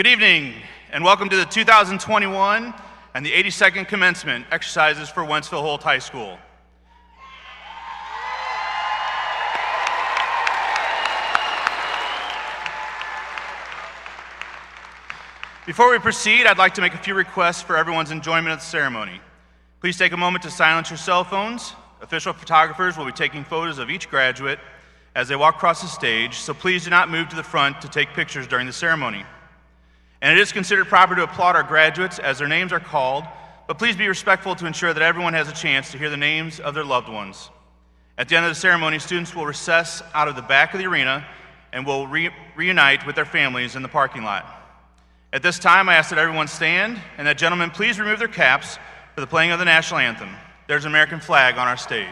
Good evening, and welcome to the 2021 and the 82nd Commencement exercises for Wentzville Holt High School. Before we proceed, I'd like to make a few requests for everyone's enjoyment of the ceremony. Please take a moment to silence your cell phones. Official photographers will be taking photos of each graduate as they walk across the stage, so please do not move to the front to take pictures during the ceremony. And it is considered proper to applaud our graduates as their names are called, but please be respectful to ensure that everyone has a chance to hear the names of their loved ones. At the end of the ceremony, students will recess out of the back of the arena and will reunite with their families in the parking lot. At this time, I ask that everyone stand and that gentlemen please remove their caps for the playing of the national anthem. There's an American flag on our stage.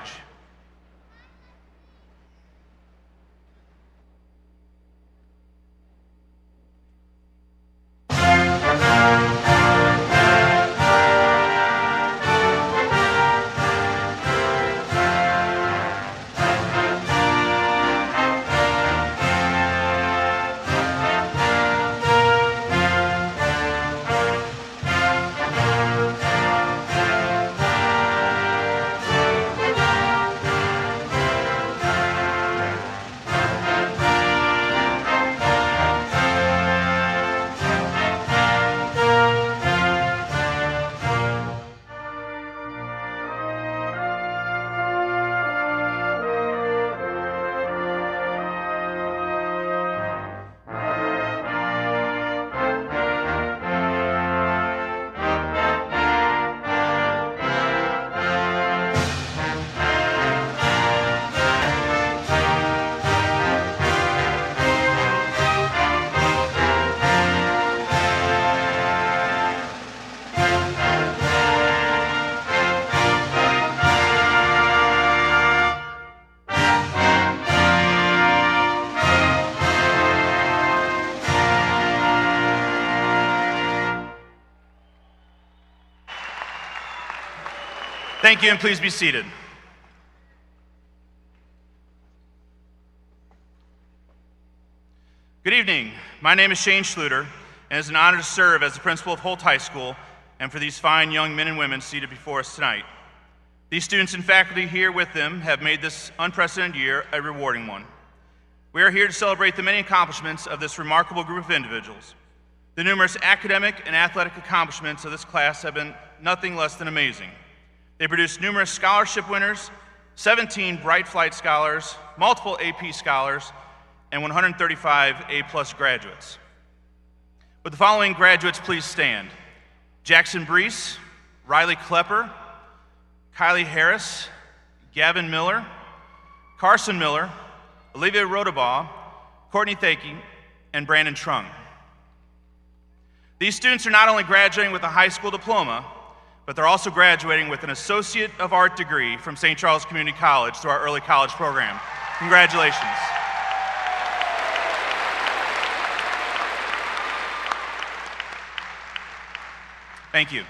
Thank you, and please be seated. Good evening. My name is Shane Schluter, and it's an honor to serve as the principal of Holt High School and for these fine young men and women seated before us tonight. These students and faculty here with them have made this unprecedented year a rewarding one. We are here to celebrate the many accomplishments of this remarkable group of individuals. The numerous academic and athletic accomplishments of this class have been nothing less than amazing. They produced numerous scholarship winners, 17 Bright Flight Scholars, multiple AP Scholars, and 135 A-plus graduates. Would the following graduates please stand? Jackson Brees, Riley Klepper, Kylie Harris, Gavin Miller, Carson Miller, Olivia Rodabaugh, Courtney Thakey, and Brandon Trung. These students are not only graduating with a high school diploma, but they're also graduating with an Associate of Art degree from St. Charles Community College through our early college program. Congratulations. Thank you.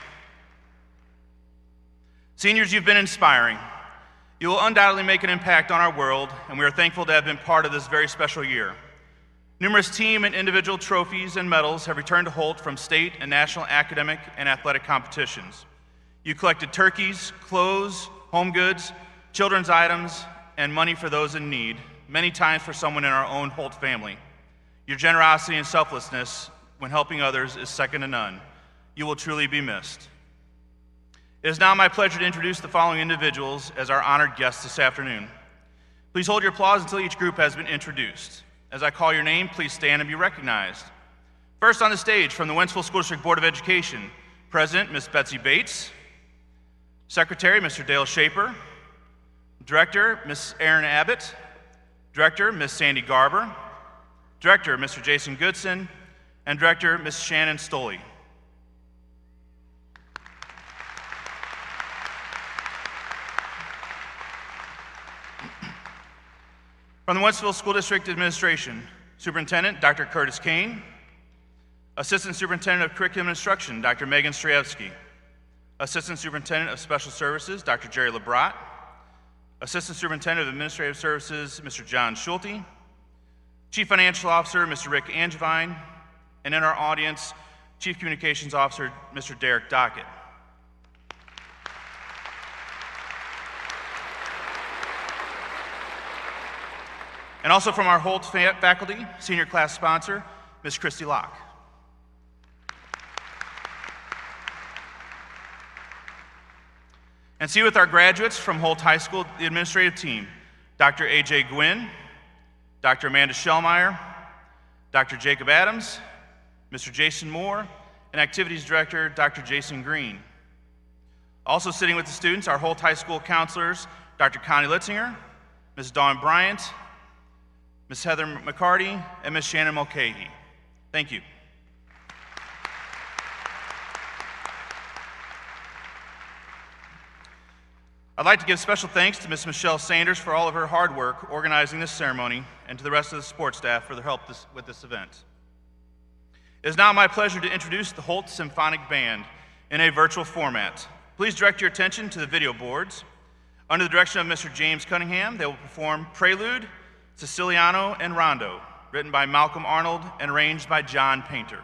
Seniors, you've been inspiring. You will undoubtedly make an impact on our world, and we are thankful to have been part of this very special year. Numerous team and individual trophies and medals have returned to Holt from state and national academic and athletic competitions. You collected turkeys, clothes, home goods, children's items, and money for those in need, many times for someone in our own Holt family. Your generosity and selflessness when helping others is second to none. You will truly be missed. It is now my pleasure to introduce the following individuals as our honored guests this afternoon. Please hold your applause until each group has been introduced. As I call your name, please stand and be recognized. First on the stage from the Wentzville School District Board of Education, President, Ms. Betsy Bates, Secretary, Mr. Dale Shaper, Director, Ms. Erin Abbott, Director, Ms. Sandy Garber, Director, Mr. Jason Goodson, and Director, Ms. Shannon Stoley. From the Wentzville School District Administration, Superintendent, Dr. Curtis Kane, Assistant Superintendent of Curriculum and Instruction, Dr. Megan Strayevsky, Assistant Superintendent of Special Services, Dr. Jerry Labrat, Assistant Superintendent of Administrative Services, Mr. John Schulte, Chief Financial Officer, Mr. Rick Angevine, and in our audience, Chief Communications Officer, Mr. Derek Dockett. And also from our Holt faculty, senior class sponsor, Ms. Christy Locke. And see with our graduates from Holt High School, the administrative team, Dr. A.J. Gwynn, Dr. Amanda Shellmeyer, Dr. Jacob Adams, Mr. Jason Moore, and Activities Director, Dr. Jason Green. Also sitting with the students, our Holt High School counselors, Dr. Connie Litzinger, Ms. Dawn Bryant, Ms. Heather McCarty, and Ms. Shannon Mulcahy. Thank you. I'd like to give special thanks to Ms. Michelle Sanders for all of her hard work organizing this ceremony, and to the rest of the support staff for their help with this event. It is now my pleasure to introduce the Holt Symphonic Band in a virtual format. Please direct your attention to the video boards. Under the direction of Mr. James Cunningham, they will perform Prelude, Siciliano, and Rondo, written by Malcolm Arnold and arranged by John Painter.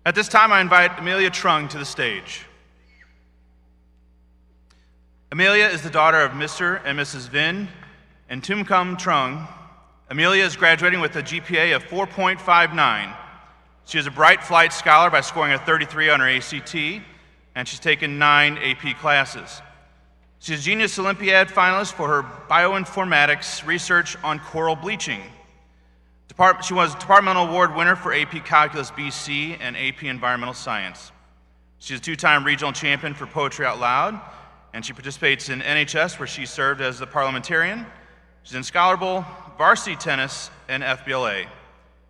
At this time, I invite Amelia Trung to the stage. Amelia is the daughter of Mr. and Mrs. Vin and Tumkum Trung. Amelia is graduating with a GPA of 4.59. She is a Bright Flight Scholar by scoring a 33 on her ACT, and she's taken 9 AP classes. She's a Genius Olympiad finalist for her bioinformatics research on coral bleaching. She was a Departmental Award winner for AP Calculus BC and AP Environmental Science. She's a 2-time regional champion for Poetry Out Loud, and she participates in NHS, where she served as the parliamentarian. She's in Scholar Bowl, varsity tennis, and FBLA.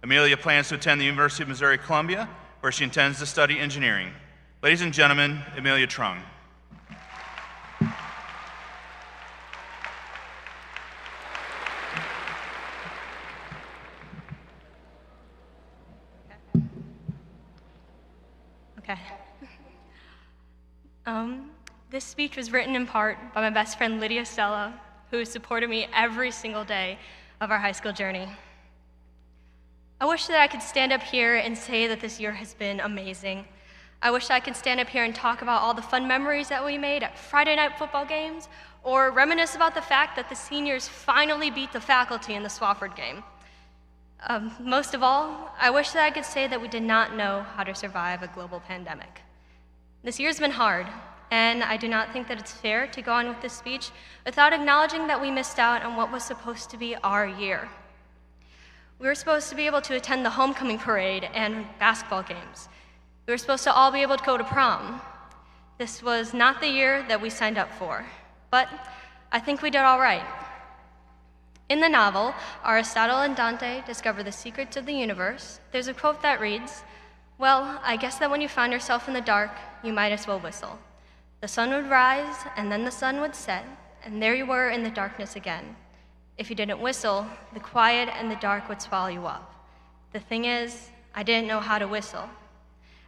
Amelia plans to attend the University of Missouri-Columbia, where she intends to study engineering. Ladies and gentlemen, Amelia Trung. Okay. This speech was written in part by my best friend Lydia Stella, who has supported me every single day of our high school journey. I wish that I could stand up here and say that this year has been amazing. I wish I could stand up here and talk about all the fun memories that we made at Friday night football games, or reminisce about the fact that the seniors finally beat the faculty in the Swafford game. Most of all, I wish that I could say that we did not know how to survive a global pandemic. This year's been hard, and I do not think that it's fair to go on with this speech without acknowledging that we missed out on what was supposed to be our year. We were supposed to be able to attend the homecoming parade and basketball games. We were supposed to all be able to go to prom. This was not the year that we signed up for, but I think we did all right. In the novel, Aristotle and Dante discover the secrets of the universe. There's a quote that reads, "Well, I guess that when you find yourself in the dark, you might as well whistle. The sun would rise, and then the sun would set, and there you were in the darkness again. If you didn't whistle, the quiet and the dark would swallow you up. The thing is, I didn't know how to whistle."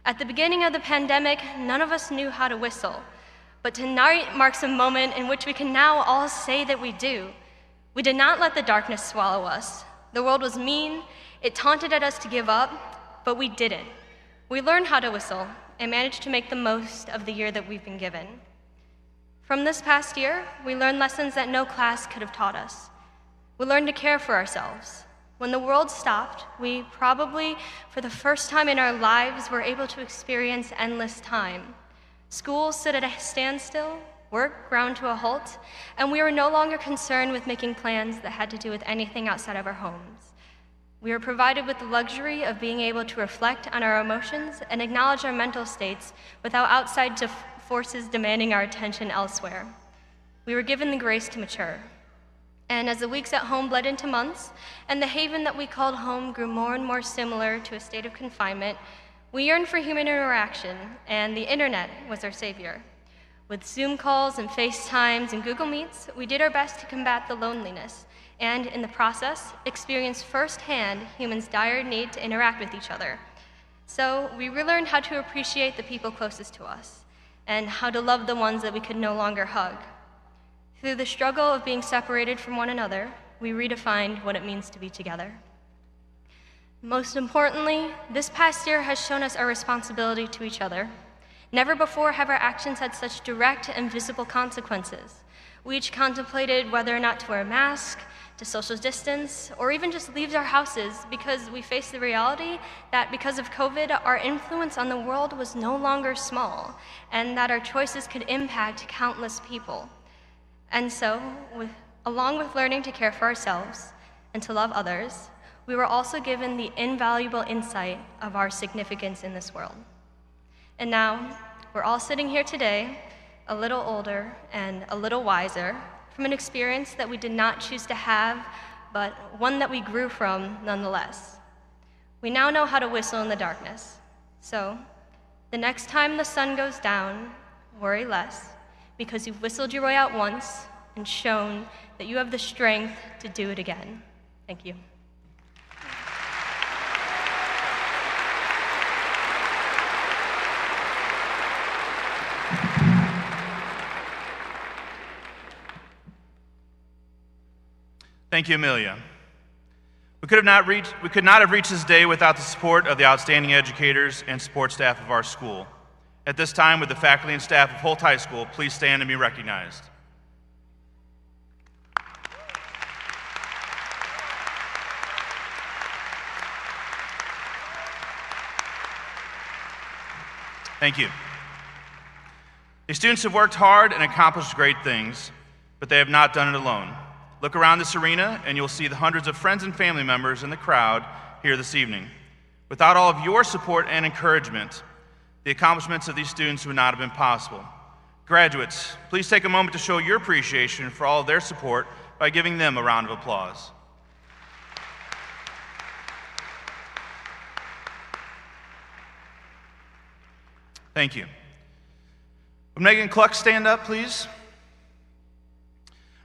At the beginning of the pandemic, none of us knew how to whistle, but tonight marks a moment in which we can now all say that we do. We did not let the darkness swallow us. The world was mean, it taunted at us to give up, but we didn't. We learned how to whistle and managed to make the most of the year that we've been given. From this past year, we learned lessons that no class could have taught us. We learned to care for ourselves. When the world stopped, we probably, for the first time in our lives, were able to experience endless time. School stood at a standstill, work ground to a halt, and we were no longer concerned with making plans that had to do with anything outside of our homes. We were provided with the luxury of being able to reflect on our emotions and acknowledge our mental states without outside forces demanding our attention elsewhere. We were given the grace to mature. And as the weeks at home bled into months, and the haven that we called home grew more and more similar to a state of confinement, we yearned for human interaction, and the internet was our savior. With Zoom calls and FaceTimes and Google Meets, we did our best to combat the loneliness, and in the process, experienced firsthand humans' dire need to interact with each other. So we relearned how to appreciate the people closest to us, and how to love the ones that we could no longer hug. Through the struggle of being separated from one another, we redefined what it means to be together. Most importantly, this past year has shown us our responsibility to each other. Never before have our actions had such direct and visible consequences. We each contemplated whether or not to wear a mask, to social distance, or even just leave our houses because we faced the reality that because of COVID, our influence on the world was no longer small, and that our choices could impact countless people. And so, along with learning to care for ourselves and to love others, we were also given the invaluable insight of our significance in this world. And now, we're all sitting here today, a little older and a little wiser, from an experience that we did not choose to have, but one that we grew from nonetheless. We now know how to whistle in the darkness. So, the next time the sun goes down, worry less, because you've whistled your way out once and shown that you have the strength to do it again. Thank you. Thank you, Amelia. We could not have reached this day without the support of the outstanding educators and support staff of our school. At this time, would the faculty and staff of Holt High School please stand and be recognized? Thank you. These students have worked hard and accomplished great things, but they have not done it alone. Look around this arena and you'll see the hundreds of friends and family members in the crowd here this evening. Without all of your support and encouragement, the accomplishments of these students would not have been possible. Graduates, please take a moment to show your appreciation for all of their support by giving them a round of applause. Thank you. Would Megan Cluck stand up, please?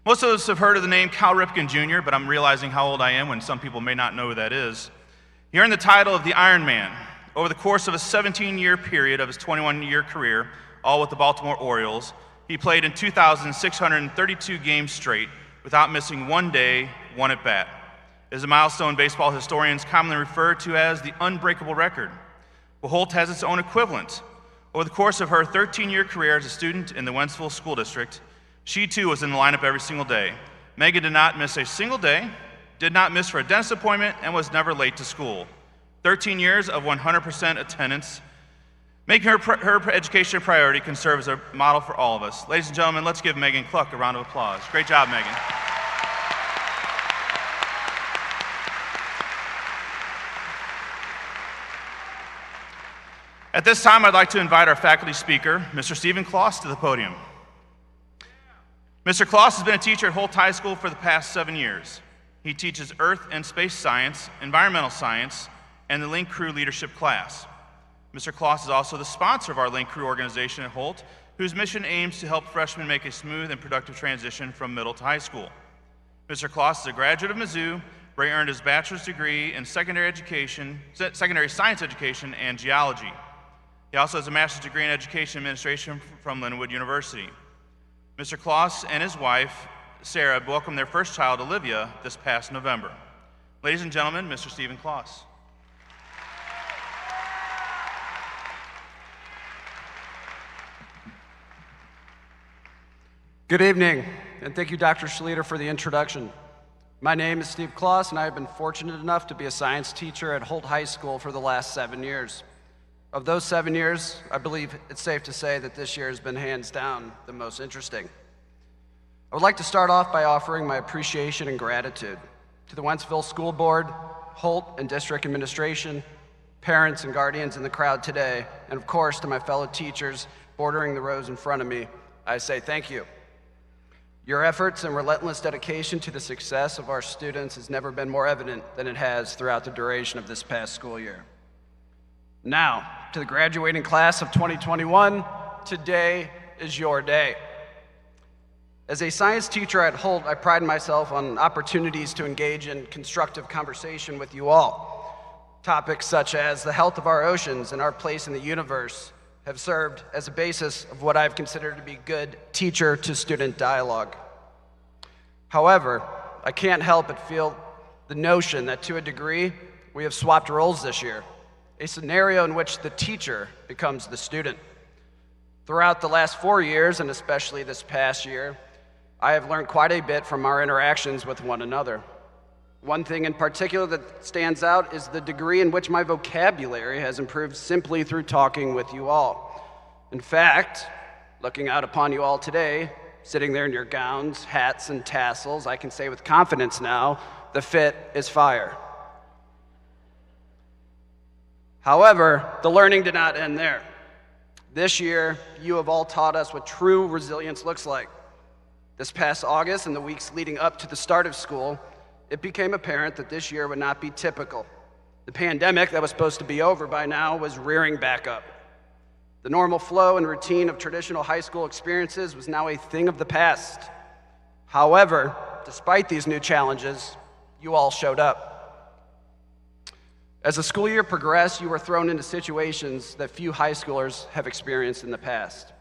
Most of us have heard of the name Cal Ripken Jr., but I'm realizing how old I am when some people may not know who that is. He earned the title of the Iron Man over the course of a 17-year period of his 21-year career, all with the Baltimore Orioles. He played in 2,632 games straight without missing one day, one at bat. It is a milestone baseball historians commonly refer to as the unbreakable record. Well, Holt has its own equivalent. Over the course of her 13-year career as a student in the Wentzville School District, she too was in the lineup every single day. Megan did not miss a single day, did not miss for a dentist appointment, and was never late to school. 13 years of 100% attendance. Making her education a priority can serve as a model for all of us. Ladies and gentlemen, let's give Megan Cluck a round of applause. Great job, Megan. At this time, I'd like to invite our faculty speaker, Mr. Stephen Kloss, to the podium. Mr. Kloss has been a teacher at Holt High School for the past 7 years. He teaches Earth and Space Science, Environmental Science, and the Link Crew Leadership class. Mr. Kloss is also the sponsor of our Link Crew organization at Holt, whose mission aims to help freshmen make a smooth and productive transition from middle to high school. Mr. Kloss is a graduate of Mizzou, where he earned his bachelor's degree in secondary science education and geology. He also has a master's degree in education administration from Linwood University. Mr. Kloss and his wife, Sarah, welcomed their first child, Olivia, this past November. Ladies and gentlemen, Mr. Stephen Kloss. Good evening, and thank you, Dr. Schlueter, for the introduction. My name is Steve Kloss, and I have been fortunate enough to be a science teacher at Holt High School for the last 7 years. Of those 7 years, I believe it's safe to say that this year has been hands down the most interesting. I would like to start off by offering my appreciation and gratitude to the Wentzville School Board, Holt and District Administration, parents and guardians in the crowd today, and of course to my fellow teachers bordering the rows in front of me. I say thank you. Your efforts and relentless dedication to the success of our students has never been more evident than it has throughout the duration of this past school year. Now, to the graduating class of 2021, today is your day. As a science teacher at Holt, I pride myself on opportunities to engage in constructive conversation with you all. Topics such as the health of our oceans and our place in the universe have served as a basis of what I've considered to be good teacher-to-student dialogue. However, I can't help but feel the notion that to a degree, we have swapped roles this year, a scenario in which the teacher becomes the student. Throughout the last 4 years, and especially this past year, I have learned quite a bit from our interactions with one another. One thing in particular that stands out is the degree in which my vocabulary has improved simply through talking with you all. In fact, looking out upon you all today, sitting there in your gowns, hats, and tassels, I can say with confidence now, the fit is fire. However, the learning did not end there. This year, you have all taught us what true resilience looks like. This past August and the weeks leading up to the start of school, it became apparent that this year would not be typical. The pandemic that was supposed to be over by now was rearing back up. The normal flow and routine of traditional high school experiences was now a thing of the past. However, despite these new challenges, you all showed up. As the school year progressed, you were thrown into situations that few high schoolers have experienced in the past.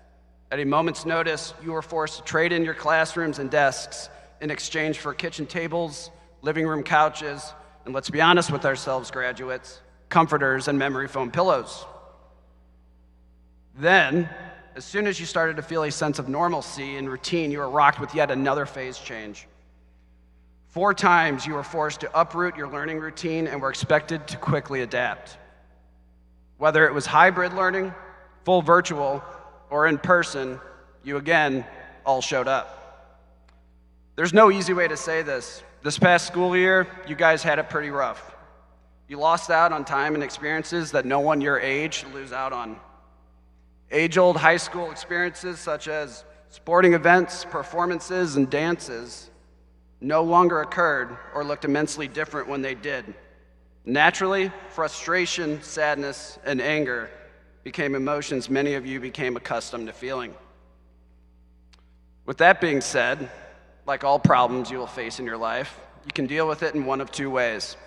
At a moment's notice, you were forced to trade in your classrooms and desks in exchange for kitchen tables, living room couches, And let's be honest with ourselves, graduates, comforters and memory foam pillows. Then, as soon as you started to feel a sense of normalcy and routine, you were rocked with yet another phase change. 4 times you were forced to uproot your learning routine and were expected to quickly adapt. Whether it was hybrid learning, full virtual, or in person, you again all showed up. There's no easy way to say this. This past school year, you guys had it pretty rough. You lost out on time and experiences that no one your age should lose out on. Age-old high school experiences such as sporting events, performances, and dances no longer occurred or looked immensely different when they did. Naturally, frustration, sadness, and anger became emotions many of you became accustomed to feeling. With that being said, like all problems you will face in your life, you can deal with it in one of 2 ways.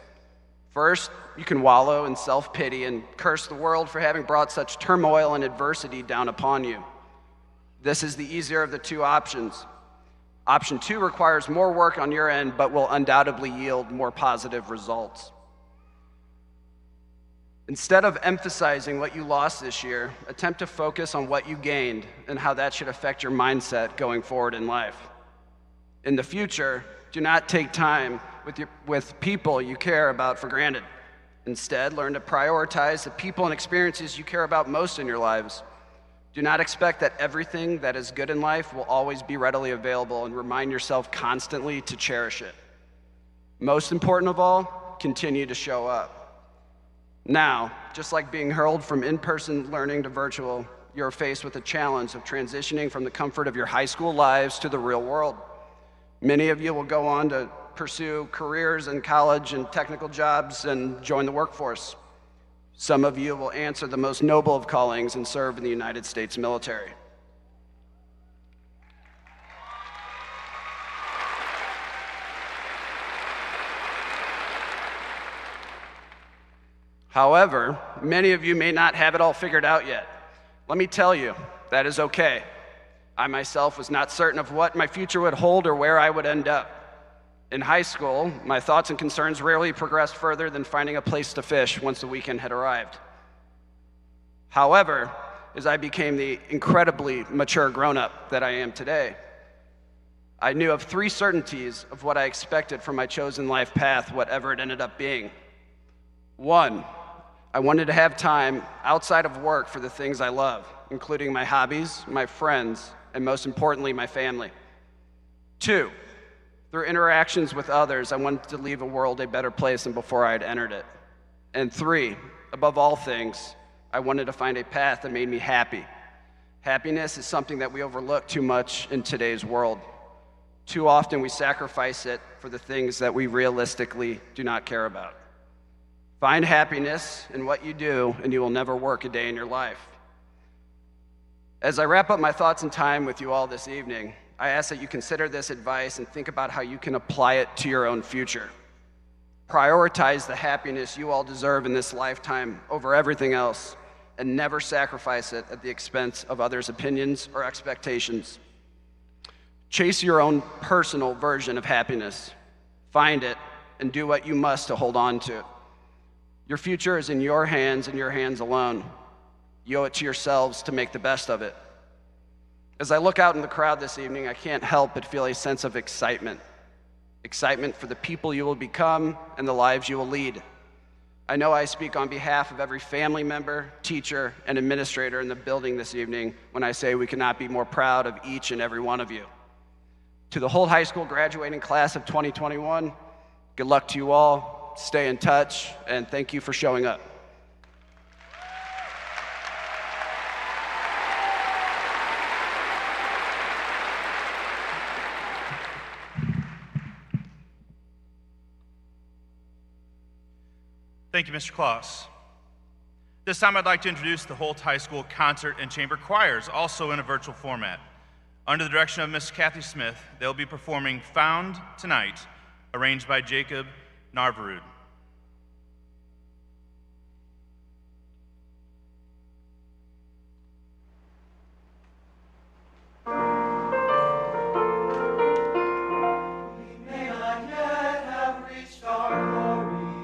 First, you can wallow in self-pity and curse the world for having brought such turmoil and adversity down upon you. This is the easier of the 2 options. Option 2 requires more work on your end, but will undoubtedly yield more positive results. Instead of emphasizing what you lost this year, attempt to focus on what you gained and how that should affect your mindset going forward in life. In the future, do not take time with people you care about for granted. Instead, learn to prioritize the people and experiences you care about most in your lives. Do not expect that everything that is good in life will always be readily available, and remind yourself constantly to cherish it. Most important of all, continue to show up. Now, just like being hurled from in-person learning to virtual, you're faced with the challenge of transitioning from the comfort of your high school lives to the real world. Many of you will go on to pursue careers in college and technical jobs and join the workforce. Some of you will answer the most noble of callings and serve in the United States military. However, many of you may not have it all figured out yet. Let me tell you, that is okay. I myself was not certain of what my future would hold or where I would end up. In high school, my thoughts and concerns rarely progressed further than finding a place to fish once the weekend had arrived. However, as I became the incredibly mature grown-up that I am today, I knew of 3 certainties of what I expected from my chosen life path, whatever it ended up being. 1, I wanted to have time outside of work for the things I love, including my hobbies, my friends, and most importantly, my family. 2, through interactions with others, I wanted to leave a world a better place than before I had entered it. And 3, above all things, I wanted to find a path that made me happy. Happiness is something that we overlook too much in today's world. Too often we sacrifice it for the things that we realistically do not care about. Find happiness in what you do, and you will never work a day in your life. As I wrap up my thoughts and time with you all this evening, I ask that you consider this advice and think about how you can apply it to your own future. Prioritize the happiness you all deserve in this lifetime over everything else, and never sacrifice it at the expense of others' opinions or expectations. Chase your own personal version of happiness. Find it and do what you must to hold on to it. Your future is in your hands and your hands alone. You owe it to yourselves to make the best of it. As I look out in the crowd this evening, I can't help but feel a sense of excitement. Excitement for the people you will become and the lives you will lead. I know I speak on behalf of every family member, teacher, and administrator in the building this evening when I say we cannot be more proud of each and every one of you. To the Holt High School graduating class of 2021, good luck to you all, stay in touch, and thank you for showing up. Thank you, Mr. Claus. This time I'd like to introduce the Holt High School Concert and Chamber Choirs, also in a virtual format. Under the direction of Miss Kathy Smith, they'll be performing Found Tonight, arranged by Jacob Narvarud. We may not yet have reached our glory,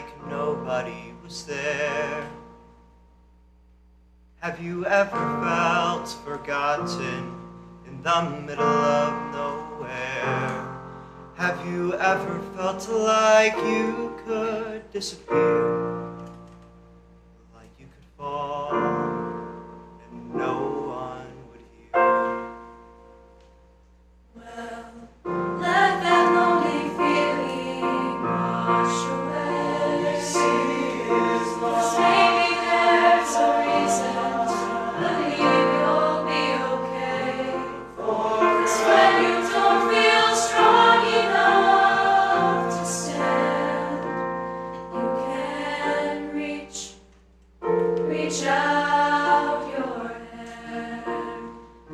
like nobody was there? Have you ever felt forgotten in the middle of nowhere? Have you ever felt like you could disappear? Like you could fall and no one would hear? Well, let that lonely feeling wash away. Cause maybe there's a reason to believe you'll be okay. Cause when you don't feel strong enough to stand, you can reach out your hand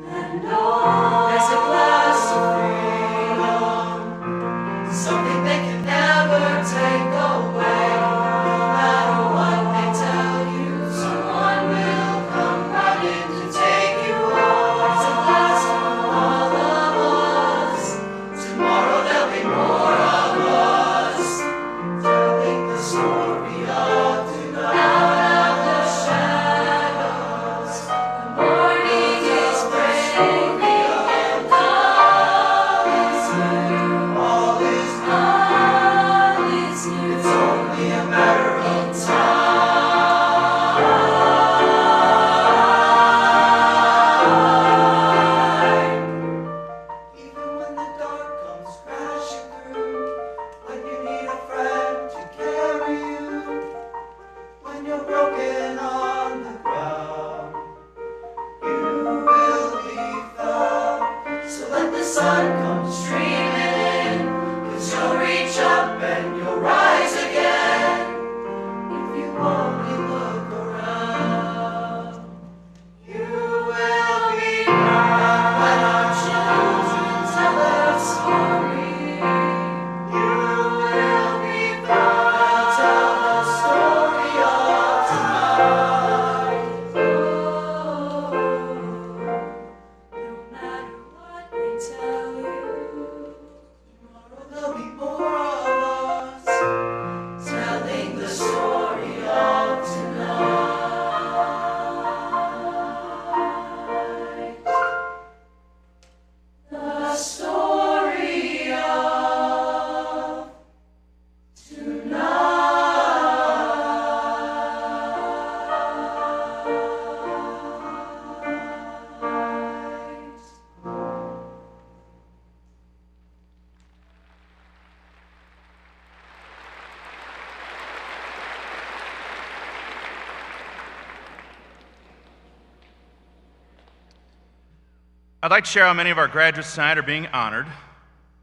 and hold. There's a glass of freedom, something they can never take away. No matter what they tell you, someone will come running to take you home. There's a glass for all of us. Tomorrow there'll be more of us, telling the story of tonight. Out of the shadows, the morning is breaking, and all is new. All is new. It's only a matter of time. Even when the dark comes crashing through, when you need a friend to carry you, when you're broken on the ground, you will be found. So let the sun come streaming in, 'cause you'll reach up and you'll rise again, if you only look around. You will be found. When our children tell their story, you will be found. Tell the story of tonight. No matter what they tell you, tomorrow there'll be more of us, telling the story of tonight. The story of tonight. I'd like to share how many of our graduates tonight are being honored.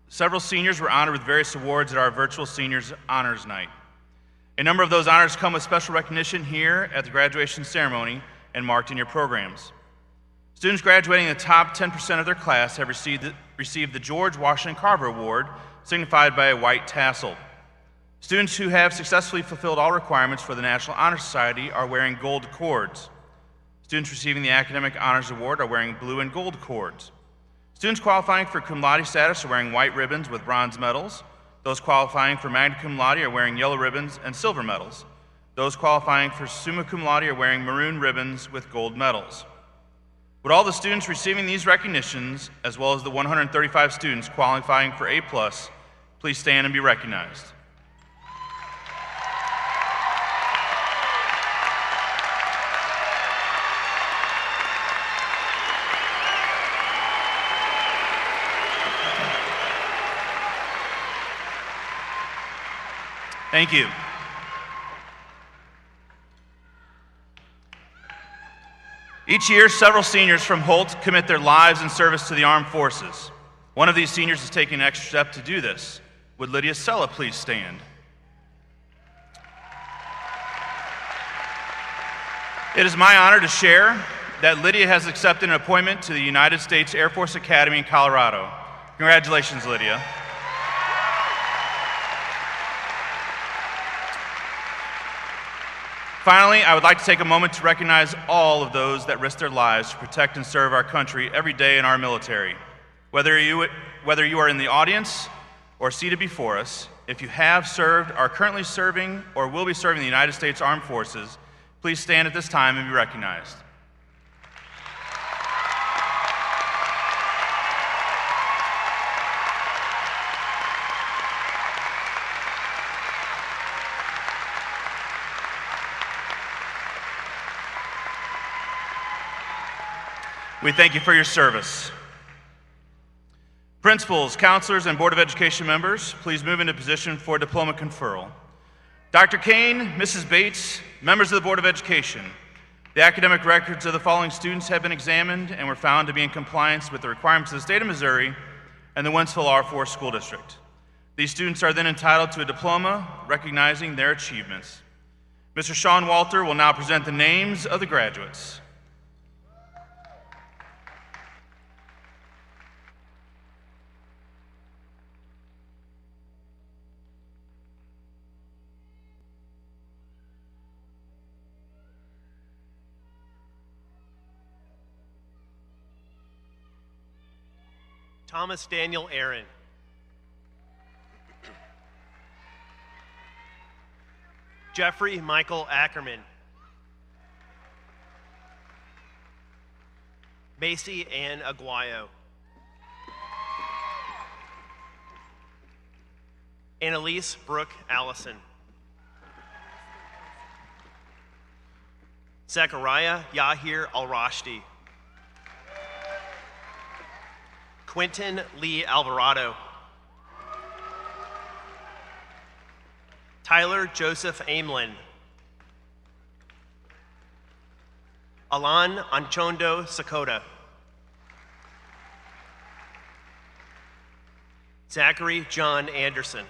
Several seniors were honored with various awards at our virtual Seniors Honors Night. A number of those honors come with special recognition here at the graduation ceremony and marked in your programs. Students graduating in the top 10% of their class have received the George Washington Carver Award, signified by a white tassel. Students who have successfully fulfilled all requirements for the National Honor Society are wearing gold cords. Students receiving the Academic Honors Award are wearing blue and gold cords. Students qualifying for cum laude status are wearing white ribbons with bronze medals. Those qualifying for magna cum laude are wearing yellow ribbons and silver medals. Those qualifying for summa cum laude are wearing maroon ribbons with gold medals. Would all the students receiving these recognitions, as well as the 135 students qualifying for A+, please stand and be recognized. Thank you. Each year, several seniors from Holt commit their lives in service to the armed forces. One of these seniors is taking an extra step to do this. Would Lydia Sella please stand? It is my honor to share that Lydia has accepted an appointment to the United States Air Force Academy in Colorado. Congratulations, Lydia. Finally, I would like to take a moment to recognize all of those that risk their lives to protect and serve our country every day in our military. Whether you are in the audience or seated before us, If you have served, are currently serving, or will be serving the United States Armed Forces, please stand at this time and be recognized. We thank you for your service. Principals, counselors, and Board of Education members, please move into position for diploma conferral. Dr. Kane, Mrs. Bates, members of the Board of Education, the academic records of the following students have been examined and were found to be in compliance with the requirements of the state of Missouri and the Wentzville R4 School District. These students are then entitled to a diploma recognizing their achievements. Mr. Sean Walter will now present the names of the graduates. Thomas Daniel Aaron. Jeffrey Michael Ackerman. Macy Ann Aguayo. Annalise Brooke Allison. Zechariah Yahir Al-Rashdi. Quentin Lee Alvarado. Tyler Joseph Amelin. Alan Anchondo Sakota. Zachary John Anderson.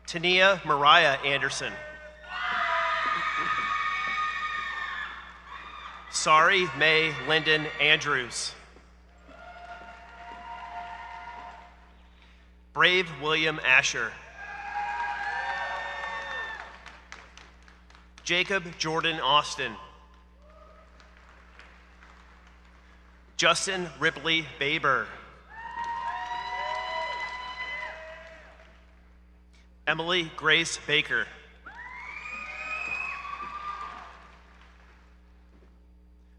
Tania Mariah Anderson. Sari May Lyndon Andrews. Brave William Asher. Jacob Jordan Austin. Justin Ripley Baber. Emily Grace Baker.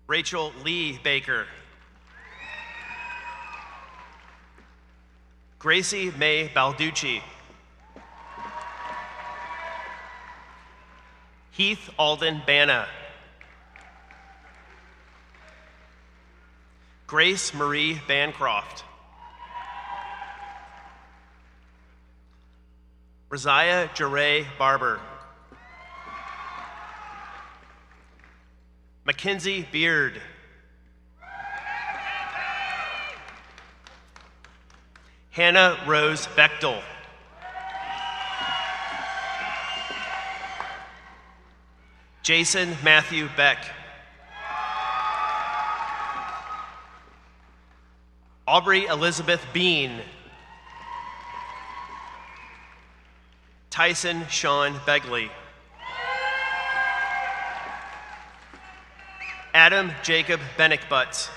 Rachel Lee Baker. Gracie May Balducci. Heath Alden Banna. Grace Marie Bancroft. Rosiah Jeray Barber. Mackenzie Beard. Hannah Rose Bechtel. Jason Matthew Beck. Aubrey Elizabeth Bean. Tyson Sean Begley. Adam Jacob Bennick-Butts.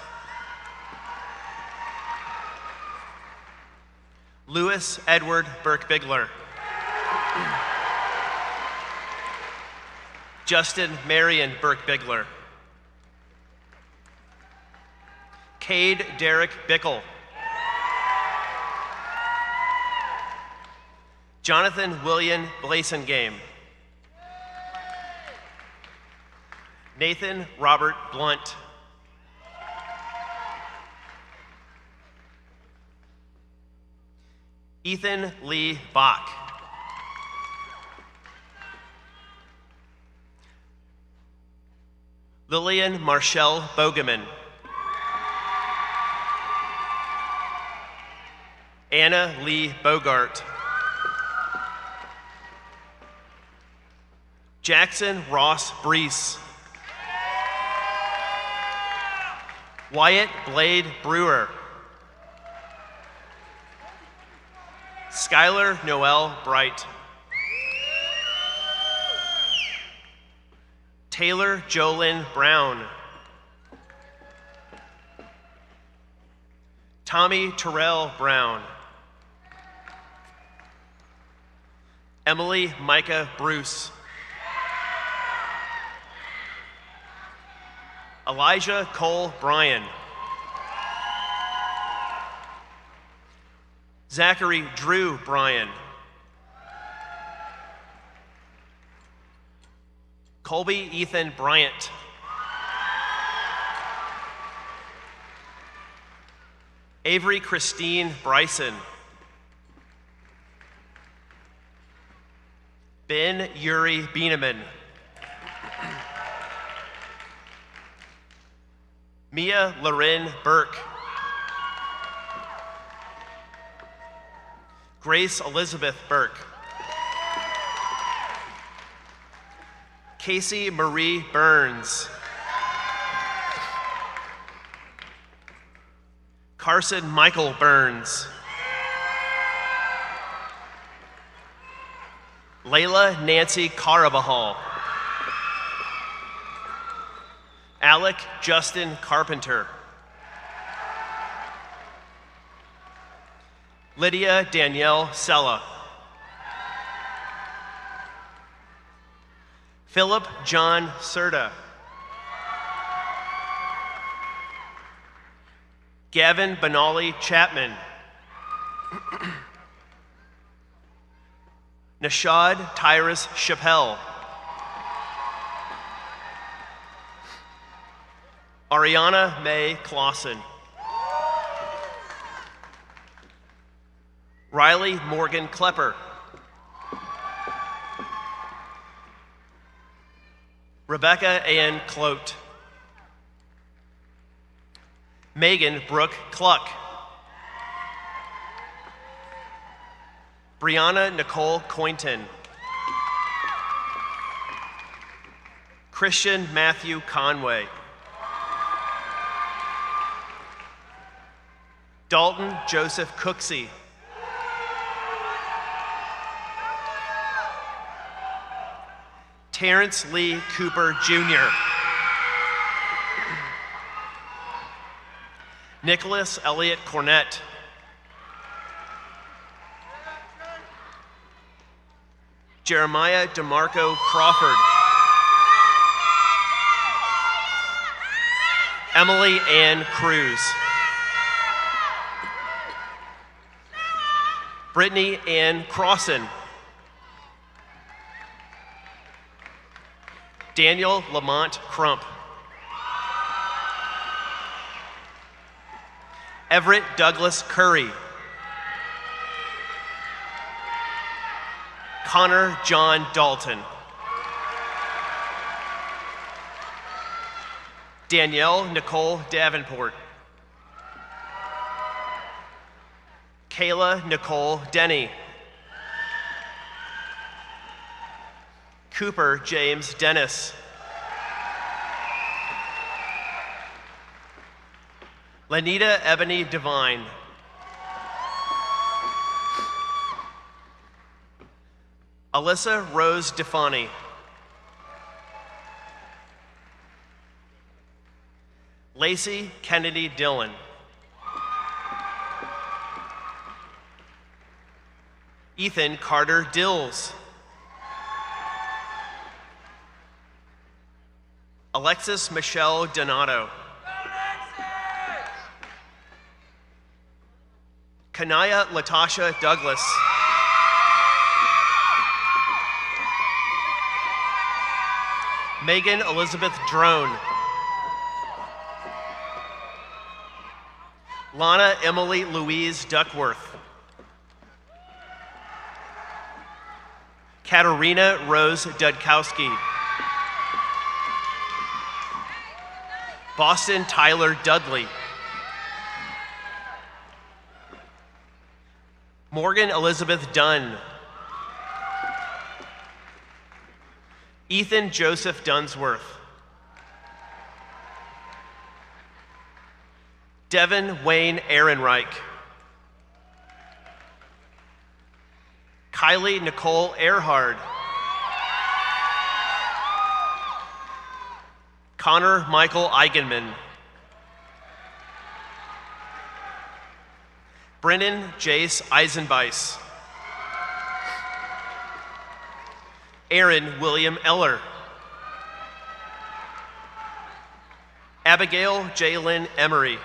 Louis Edward Burke-Bigler. Justin Marion Burke-Bigler. Cade Derek Bickle. Jonathan William Blasingame. Nathan Robert Blunt. Ethan Lee Bach. Lillian Marshall Bogeman. Anna Lee Bogart. Jackson Ross Brees. Wyatt Blade Brewer. Skylar Noel Bright. Taylor Jolyn Brown. Tommy Terrell Brown. Emily Micah Bruce. Elijah Cole Bryan. Zachary Drew Bryan. Colby Ethan Bryant. Avery Christine Bryson. Ben Yuri Bieneman. Mia Loren Burke. Grace Elizabeth Burke. Casey Marie Burns. Carson Michael Burns. Layla Nancy Carabajal. Alec Justin Carpenter. Lydia Danielle Sella. Philip John Serta. Gavin Benali Chapman. Nashad Tyrus Chappelle. Ariana Mae Clausen. Riley Morgan Klepper. Rebecca Ann Clote. Megan Brooke Cluck. Brianna Nicole Coynton. Christian Matthew Conway. Dalton Joseph Cooksey. Terrence Lee Cooper Jr. Nicholas Elliott Cornett. Jeremiah DeMarco Crawford. Emily Ann Cruz. Brittany Ann Crossan. Daniel Lamont Crump. Everett Douglas Curry. Connor John Dalton. Danielle Nicole Davenport. Kayla Nicole Denny. Cooper James Dennis. Lanita Ebony Devine. Alyssa Rose Defani. Lacey Kennedy Dillon. Ethan Carter Dills. Alexis Michelle Donato. Kanaya Latasha Douglas. Megan Elizabeth Drone. Lana Emily Louise Duckworth. Katarina Rose Dudkowski. Boston Tyler Dudley. Morgan Elizabeth Dunn. Ethan Joseph Dunsworth. Devin Wayne Ehrenreich. Kylie Nicole Earhard. Connor Michael Eigenman. Brennan Jace Eisenbeis. Aaron William Eller. Abigail Jalen Emery.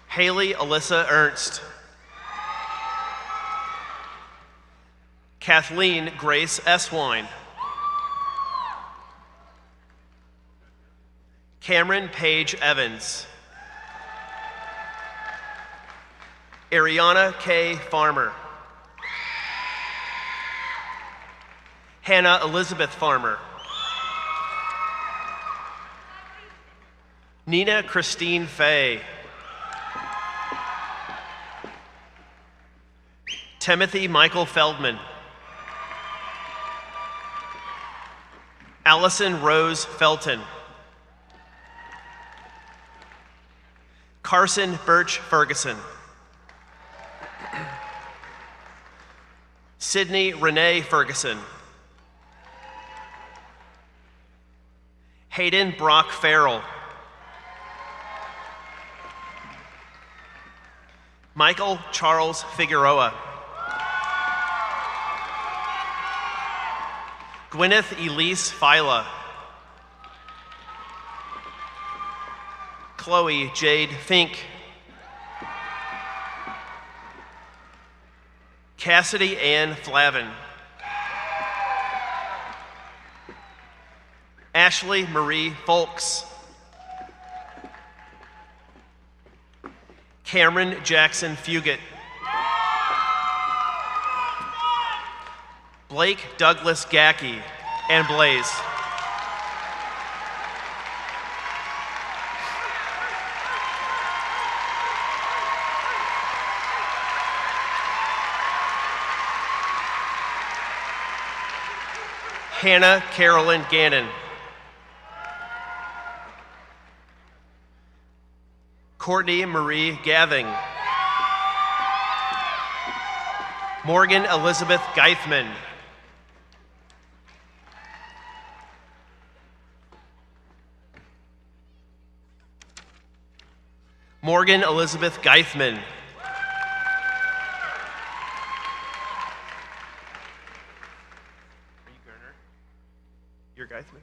Haley Alyssa Ernst. Kathleen Grace Eswine. Cameron Paige Evans. Ariana K. Farmer. Hannah Elizabeth Farmer. Nina Christine Fay. Timothy Michael Feldman. Allison Rose Felton. Carson Birch Ferguson. Sydney Renee Ferguson. Hayden Brock Farrell. Michael Charles Figueroa. Gwyneth Elise Fila. Chloe Jade Fink. Cassidy Ann Flavin. Ashley Marie Folks. Cameron Jackson Fugit. Blake Douglas Gackey and Blaze. Hannah Carolyn Gannon. Courtney Marie Gathing. Morgan Elizabeth Geithman. Morgan Elizabeth Geithman. You're Geithman?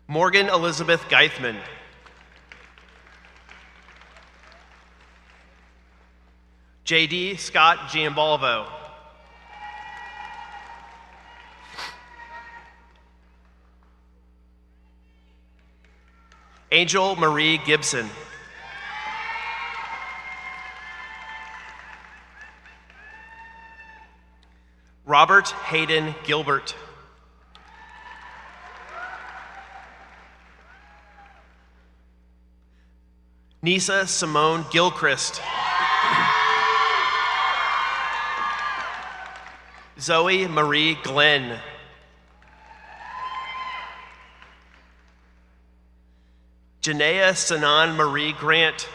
Morgan Elizabeth Geithman. J.D. Scott Giambalvo. Angel Marie Gibson. Robert Hayden Gilbert. Nisa Simone Gilchrist. Zoe Marie Glenn. Janaea Sanan Marie Grant.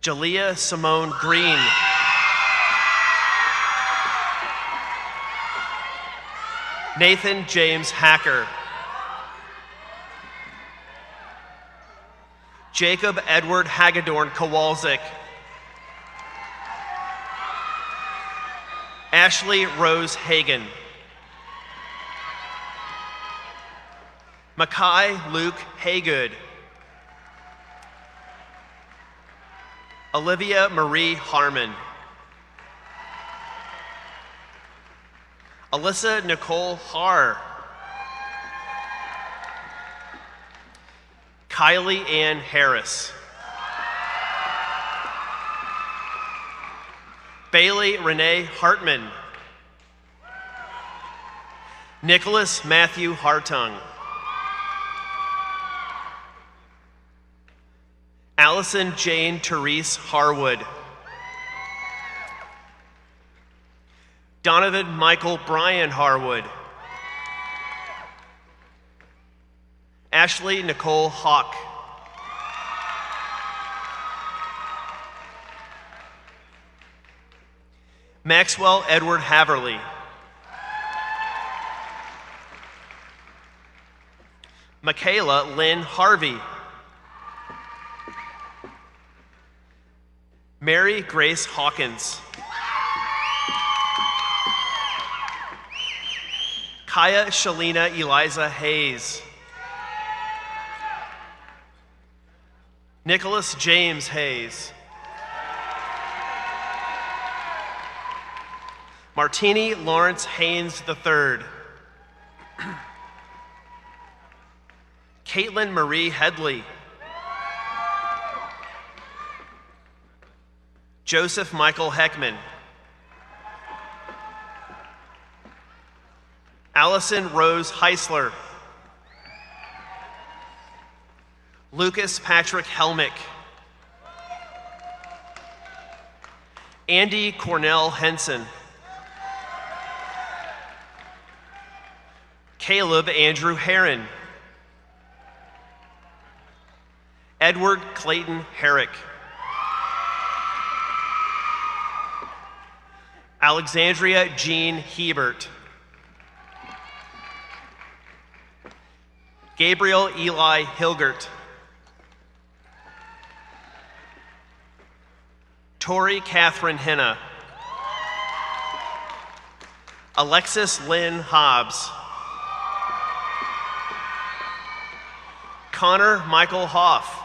Jalea Simone Green. Nathan James Hacker. Jacob Edward Hagedorn Kowalczyk. Ashley Rose Hagan. Makai Luke Haygood. Olivia Marie Harmon. Alyssa Nicole Haar. Kylie Ann Harris. Bailey Renee Hartman. Nicholas Matthew Hartung. Allison Jane Therese Harwood. Donovan Michael Brian Harwood. Ashley Nicole Hawk. Maxwell Edward Haverly. Michaela Lynn Harvey. Mary Grace Hawkins. Kaya Shalina Eliza Hayes. Nicholas James Hayes. Martini Lawrence Haynes III. Caitlin Marie Headley. Joseph Michael Heckman. Allison Rose Heisler. Lucas Patrick Helmick. Andy Cornell Henson. Caleb Andrew Herron. Edward Clayton Herrick. Alexandria Jean Hebert. Gabriel Eli Hilgert. Tori Catherine Henna. Alexis Lynn Hobbs. Connor Michael Hoff.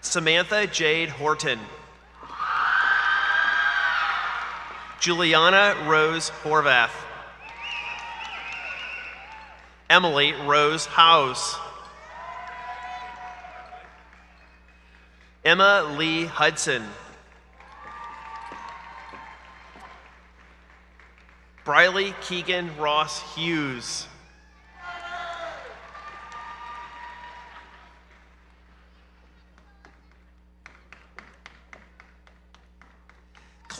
Samantha Jade Horton. Juliana Rose Horvath. Emily Rose Howes. Emma Lee Hudson. Briley Keegan Ross Hughes.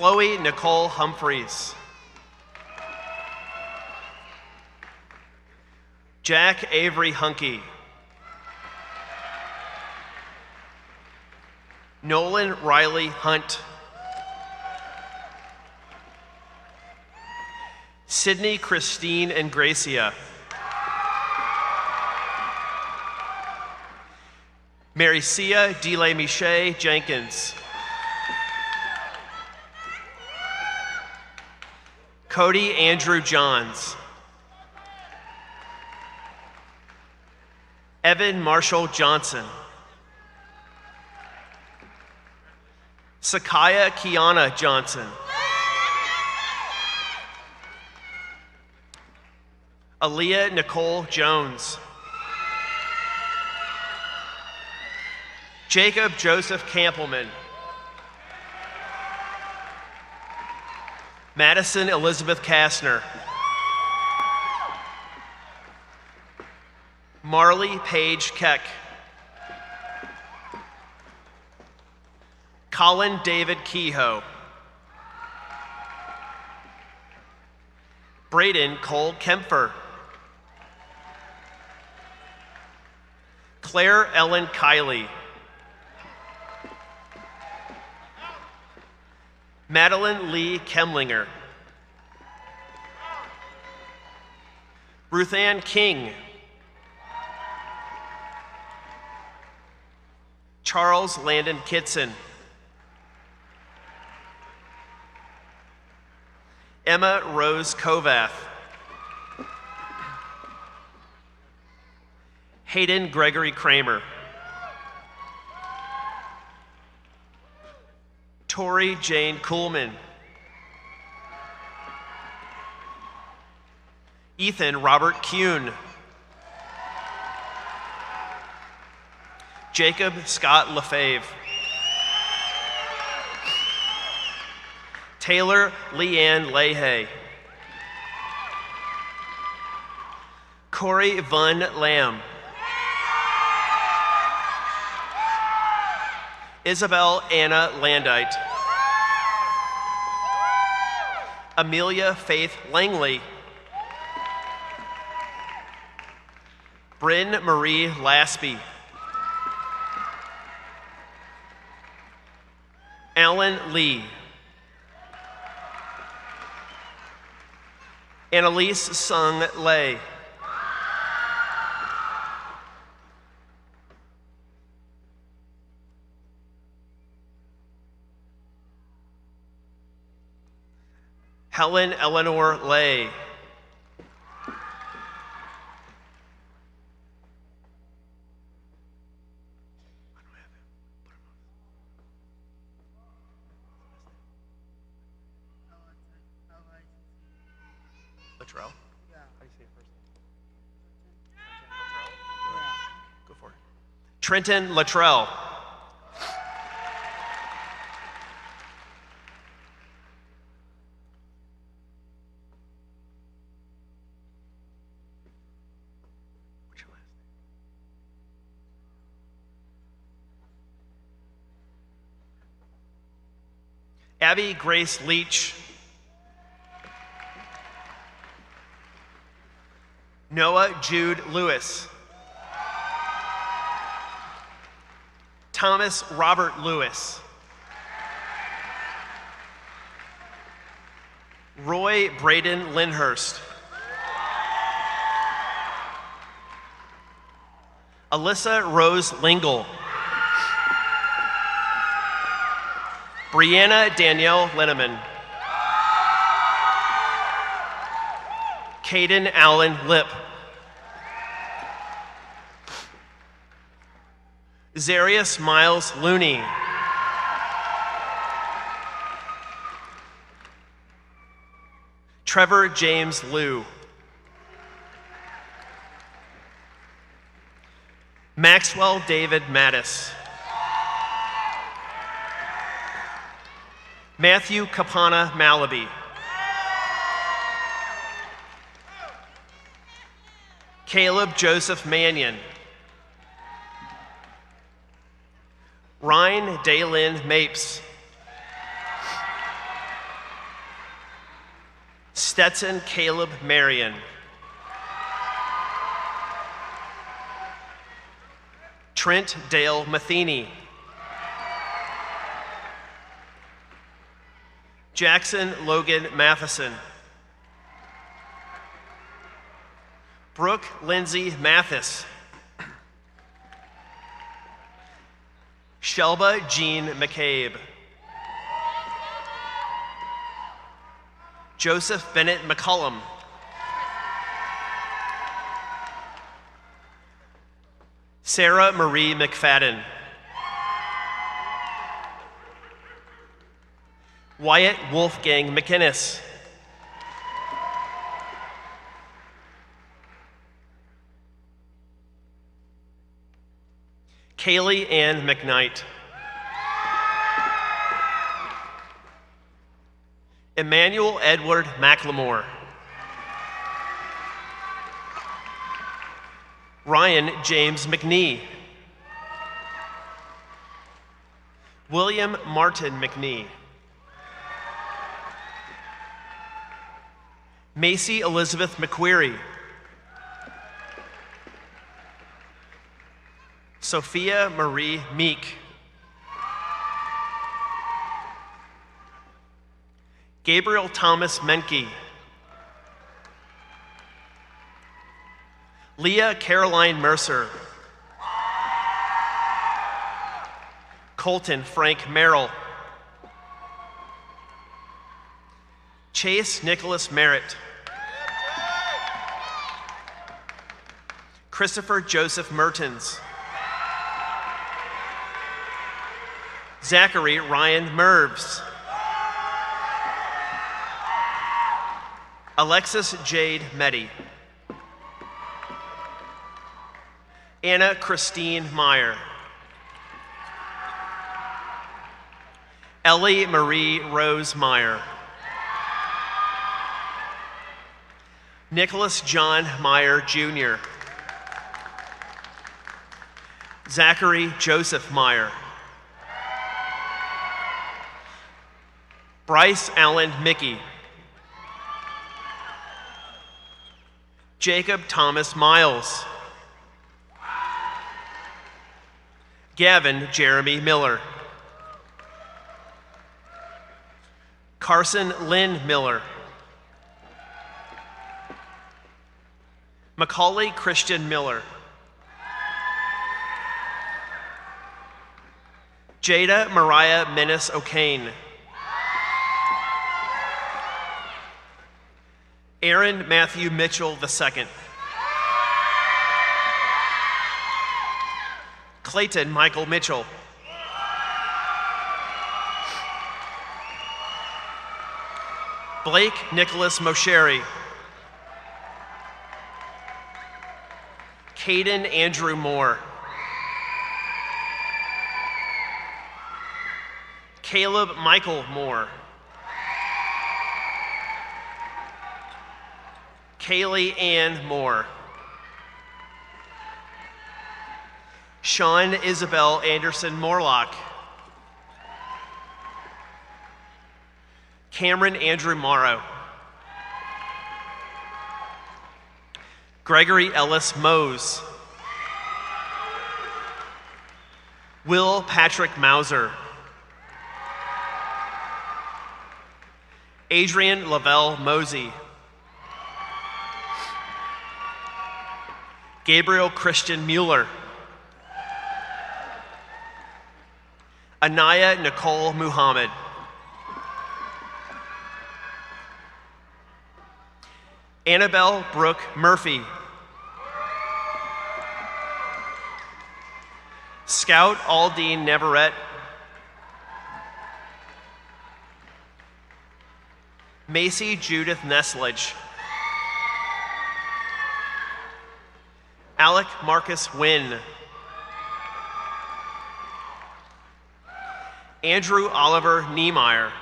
Chloe Nicole Humphreys. Jack Avery Hunke. Nolan Riley Hunt. Sydney Christine and Gracia. Maricia Dele Miche Jenkins. Cody Andrew Johns. Evan Marshall Johnson. Sakaya Kiana Johnson. Aaliyah Nicole Jones. Jacob Joseph Campbellman. Madison Elizabeth Kastner. Marley Paige Keck. Colin David Kehoe. Braden Cole Kempfer. Claire Ellen Kiley. Madeline Lee Kemlinger. Ruthann King. Charles Landon Kitson. Emma Rose Kovath. Hayden Gregory Kramer. Tori Jane Kuhlman. Ethan Robert Kuhn. Jacob Scott Lefebvre. Taylor Leanne Leahay. Corey Vun Lamb. Isabel Anna Landite. Amelia Faith Langley. Bryn Marie Laspy. Alan Lee. Annalise Sung Lei. Helen Eleanor Lay. Luttrell? Yeah. How do you say it first? Luttrell? Go for it. Trenton Luttrell. What's your last name? Abby Grace Leach. Noah Jude Lewis. Thomas Robert Lewis. Roy Braden Lindhurst. Alyssa Rose Lingle. Brianna Danielle Linneman. Caden Allen Lip. Zarius Miles Looney. Trevor James Liu. Maxwell David Mattis. Matthew Kapana Malaby. Caleb Joseph Mannion. Ryan Daylin Mapes. Stetson Caleb Marion. Trent Dale Matheny. Jackson Logan Matheson. Brooke Lindsay Mathis. Shelba Jean McCabe. Joseph Bennett McCullum. Sarah Marie McFadden. Wyatt Wolfgang McInnes. Kaylee Ann McKnight. Emmanuel Edward McLemore. Ryan James McNee. William Martin McNee. Macy Elizabeth McQuarrie. Sophia Marie Meek. Gabriel Thomas Menke. Leah Caroline Mercer. Colton Frank Merrill. Chase Nicholas Merritt. Christopher Joseph Mertens. Zachary Ryan Mervs. Alexis Jade Meddy. Anna Christine Meyer. Ellie Marie Rose Meyer. Nicholas John Meyer Jr. Zachary Joseph Meyer. Bryce Allen Mickey. Jacob Thomas Miles. Gavin Jeremy Miller. Carson Lynn Miller. Macaulay Christian Miller. Jada Mariah Menace O'Kane. Aaron Matthew Mitchell II. Clayton Michael Mitchell. Blake Nicholas Mosheri. Caden Andrew Moore. Caleb Michael Moore. Kaylee Ann Moore. Sean Isabel Anderson Morlock. Cameron Andrew Morrow. Gregory Ellis Mose. Will Patrick Mauser. Adrian Lavelle Mosey. Gabriel Christian Mueller. Anaya Nicole Muhammad. Annabelle Brooke Murphy. Scout Aldine Neverett. Macy Judith Neslage. Alec Marcus Wynn. Andrew Oliver Niemeyer.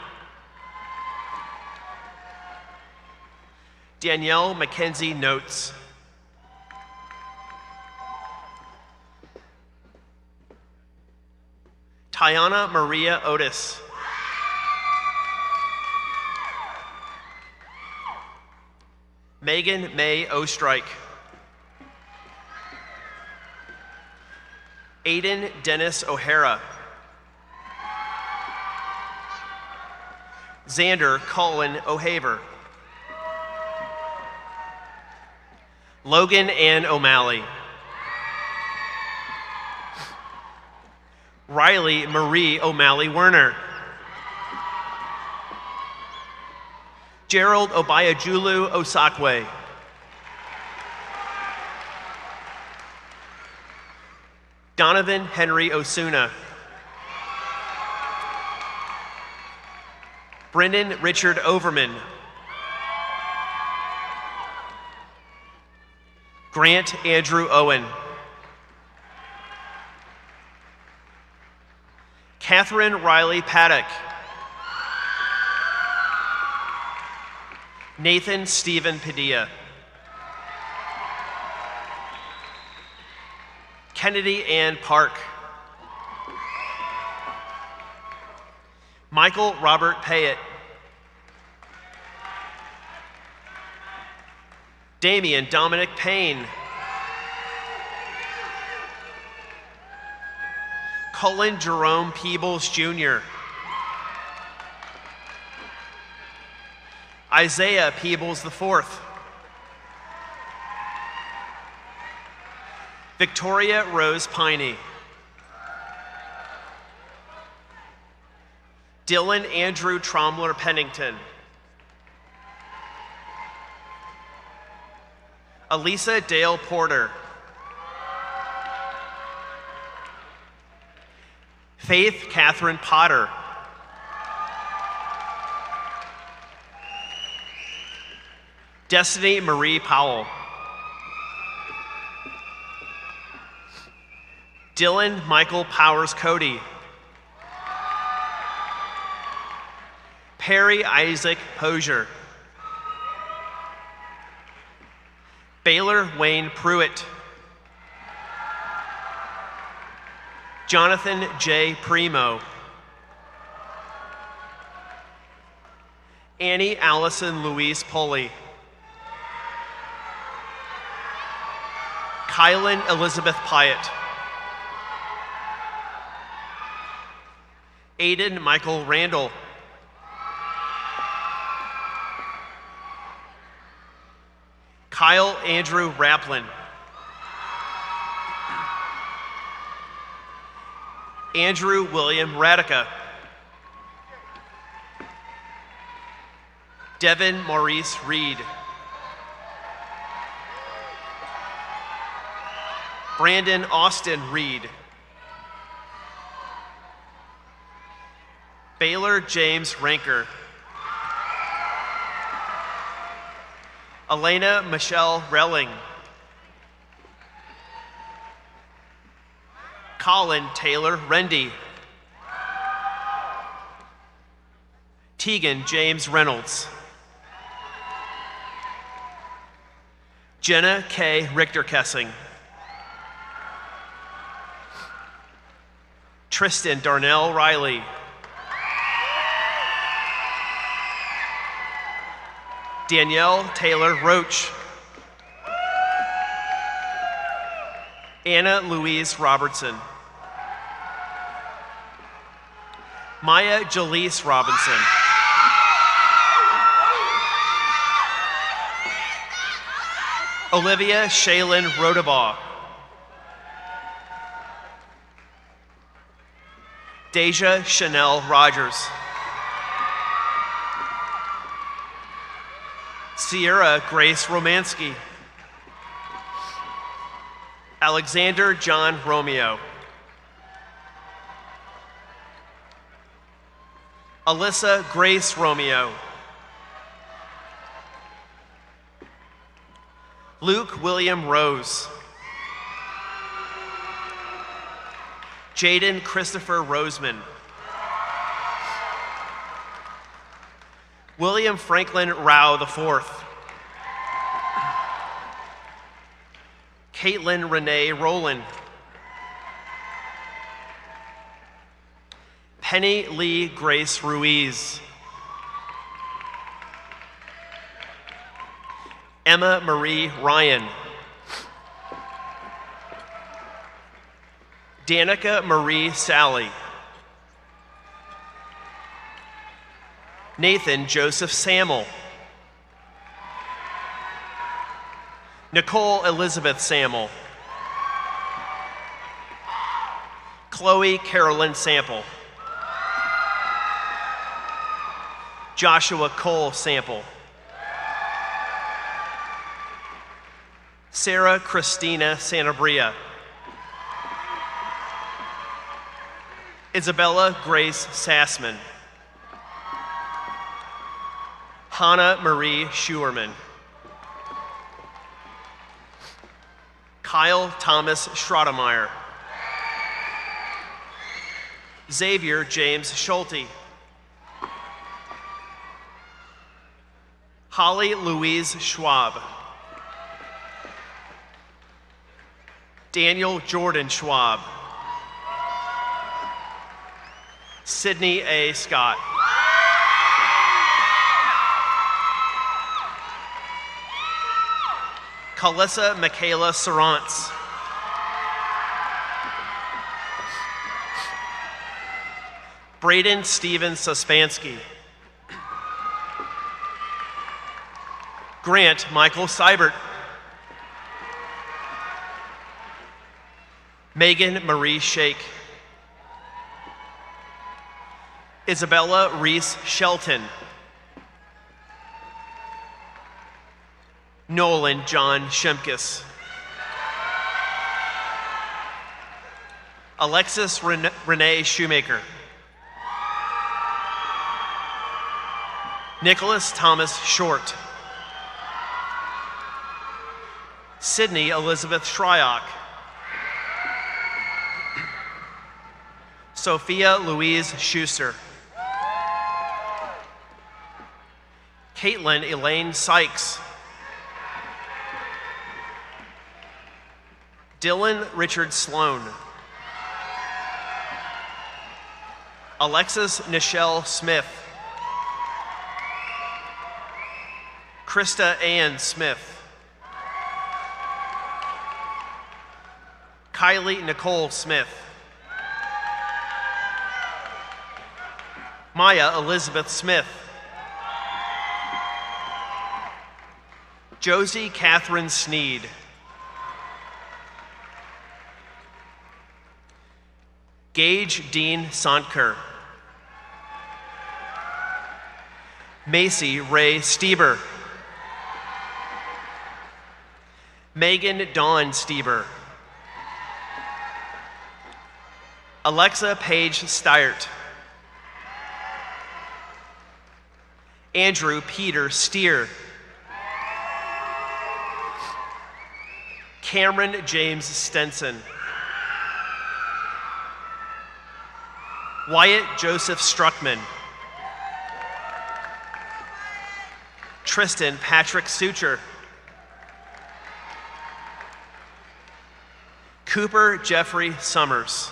Danielle Mackenzie Notes. Tiana Maria Otis. Megan May Ostrike. Aiden Dennis O'Hara. Xander Colin O'Haver. Logan Ann O'Malley. Riley Marie O'Malley Werner. Gerald Obayajulu Osakwe. Donovan Henry Osuna. Brendan Richard Overman. Grant Andrew Owen. Catherine Riley Paddock. Nathan Stephen Padilla. Kennedy Ann Park. Michael Robert Payette. Damian Dominic Payne. Cullen Jerome Peebles Jr. Isaiah Peebles IV. Victoria Rose Piney. Dylan Andrew Tromler Pennington. Elisa Dale Porter. Faith Catherine Potter. Destiny Marie Powell. Dylan Michael Powers Cody. Perry Isaac Hosier. Baylor Wayne Pruitt. Jonathan J. Primo. Annie Allison Louise Pulley. Kylan Elizabeth Pyatt. Aiden Michael Randall. Kyle Andrew Raplin. Andrew William Radica. Devin Maurice Reed. Brandon Austin Reed. Baylor James Ranker. Elena Michelle Relling. Colin Taylor Rendy. Tegan James Reynolds. Jenna K. Richter-Kessing. Tristan Darnell Riley. Danielle Taylor Roach. Anna Louise Robertson. Maya Jaleese Robinson. Olivia Shaylin Rodabaugh. Deja Chanel Rogers. Sierra Grace Romansky. Alexander John Romeo. Alyssa Grace Romeo. Luke William Rose. Jaden Christopher Roseman. William Franklin Rao IV. Caitlin Renee Rowland. Penny Lee Grace Ruiz. Emma Marie Ryan. Danica Marie Sally. Nathan Joseph Samuel. Nicole Elizabeth Samuel. Chloe Carolyn Sample. Joshua Cole Sample. Sarah Christina Santabria. Isabella Grace Sassman. Hannah Marie Schuerman. Kyle Thomas Schrodemeyer. Xavier James Schulte. Holly Louise Schwab. Daniel Jordan Schwab. Sydney A. Scott. Calissa Michaela Serrance. Braden Steven Suspansky. Grant Michael Seibert. Megan Marie Shake. Isabella Reese Shelton. Nolan John Shemkus. Alexis Renee Shoemaker. Nicholas Thomas Short. Sydney Elizabeth Shryock. Sophia Louise Schuster. Caitlin Elaine Sykes. Dylan Richard Sloan. Alexis Nichelle Smith. Krista Ann Smith. Kylie Nicole Smith. Maya Elizabeth Smith. Josie Catherine Sneed. Gage Dean Sontker. Macy Ray Stieber. Megan Dawn Stieber. Alexa Paige Stiert. Andrew Peter Steer. Cameron James Stenson. Wyatt Joseph Struckman. Tristan Patrick Sucher. Cooper Jeffrey Summers.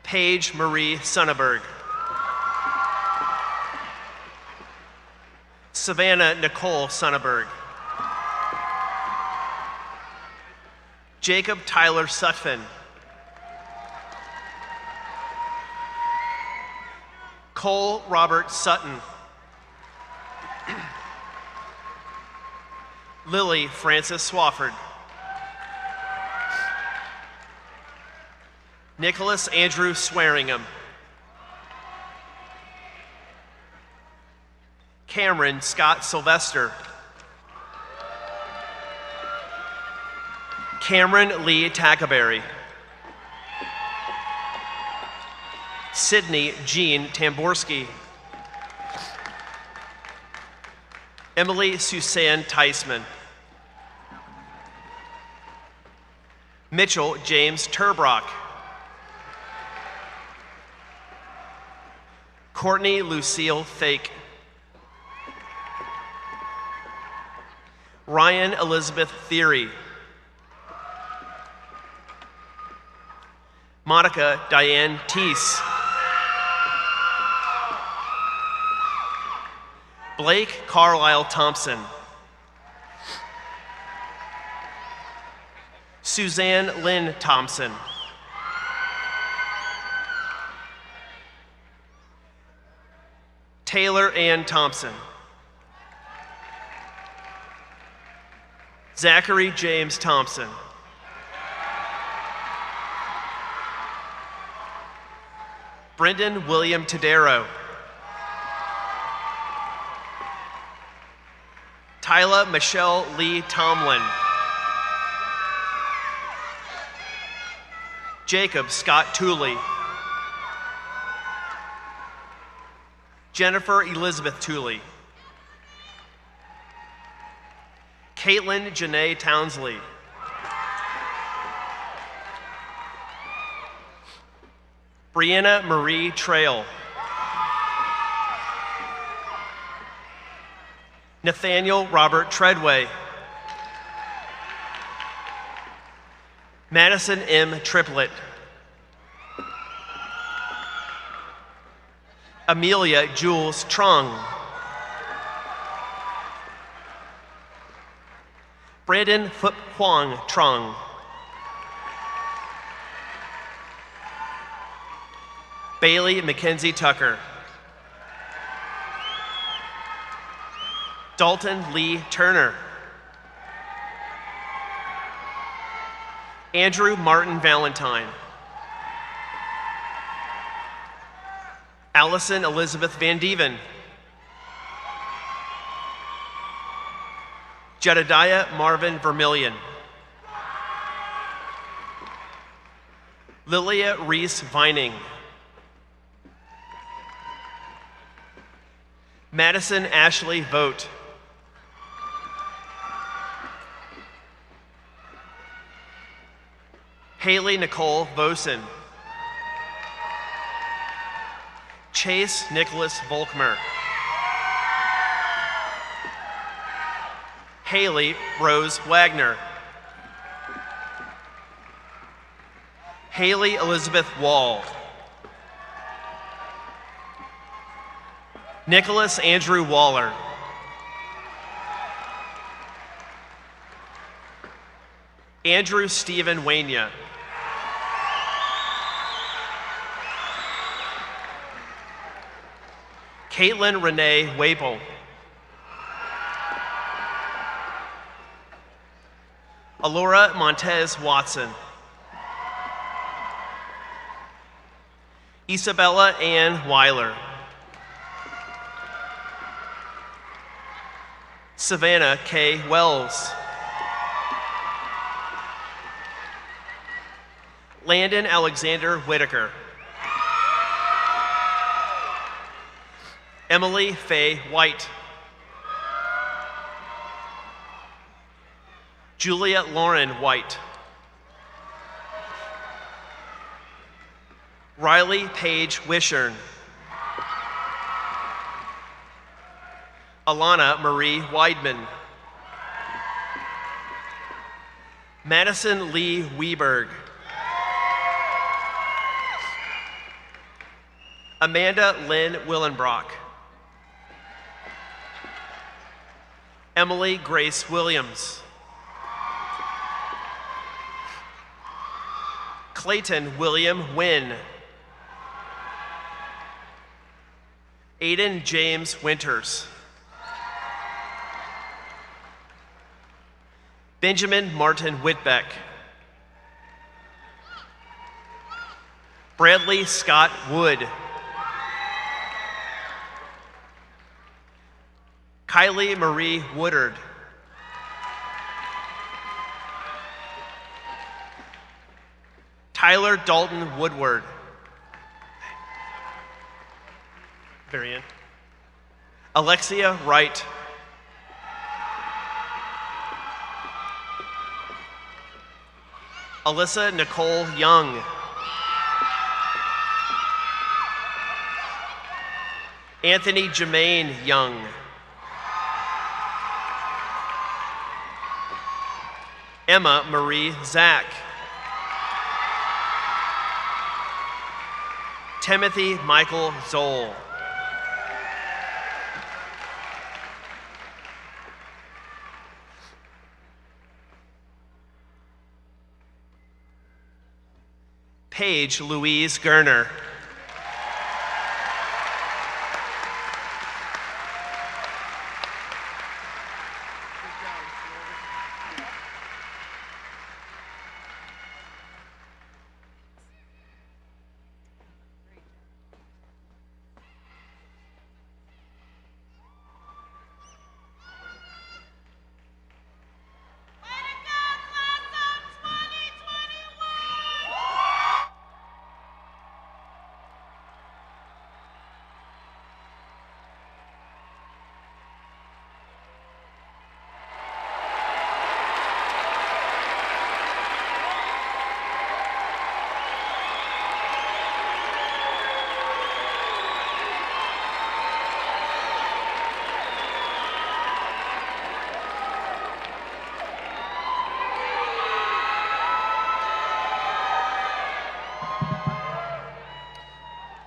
Paige Marie Sonneberg. Savannah Nicole Sonneberg. Jacob Tyler Sutphin. Cole Robert Sutton. Lily Francis Swafford. Nicholas Andrew Swearingham. Cameron Scott Sylvester. Cameron Lee Tackaberry. Sydney Jean Tamborski. Emily Suzanne Teisman. Mitchell James Turbrock. Courtney Lucille Thake. Ryan Elizabeth Theory. Monica Diane Teese. Blake Carlisle Thompson. Suzanne Lynn Thompson. Taylor Ann Thompson. Zachary James Thompson. Brendan William Tadero. Tyla Michelle Lee Tomlin. Jacob Scott Tooley. Jennifer Elizabeth Tooley. Caitlin Janae Townsley. Brianna Marie Trail. Nathaniel Robert Treadway. Madison M. Triplett. Amelia Jules Trung. Brandon Phuc Huang Trung. Bailey Mackenzie Tucker. Dalton Lee Turner. Andrew Martin Valentine. Allison Elizabeth Van Dieven. Jedediah Marvin Vermillion. Lilia Reese Vining. Madison Ashley Vogt. Haley Nicole Vosen. Chase Nicholas Volkmer. Haley Rose Wagner. Haley Elizabeth Wall. Nicholas Andrew Waller. Andrew Stephen Wanya. Caitlin Renee Waple. Alora Montez Watson. Isabella Ann Weiler. Savannah K. Wells. Landon Alexander Whitaker. Emily Faye White. Julia Lauren White. Riley Paige Wishern. Alana Marie Weidman. Madison Lee Weberg. Amanda Lynn Willenbrock. Emily Grace Williams. Clayton William Wynn. Aiden James Winters. Benjamin Martin Whitbeck. Bradley Scott Wood. Kylie Marie Woodard. Tyler Dalton Woodward. Very end. Alexia Wright. Alyssa Nicole Young. Anthony Jermaine Young. Emma Marie Zach. Timothy Michael Zoll. Paige Louise Gerner.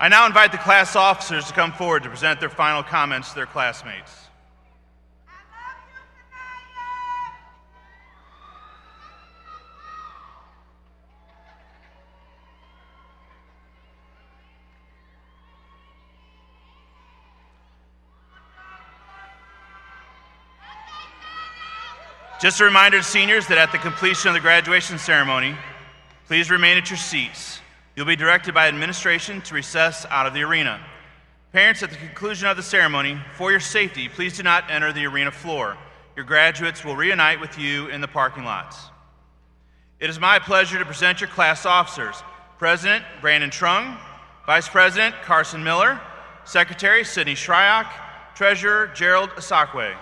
I now invite the class officers to come forward to present their final comments to their classmates. Just a reminder to seniors that at the completion of the graduation ceremony, please remain at your seats. You'll be directed by administration to recess out of the arena. Parents, at the conclusion of the ceremony, for your safety, please do not enter the arena floor. Your graduates will reunite with you in the parking lots. It is my pleasure to present your class officers, President Brandon Trung, Vice President Carson Miller, Secretary Sydney Shryock, Treasurer Gerald Asakwe.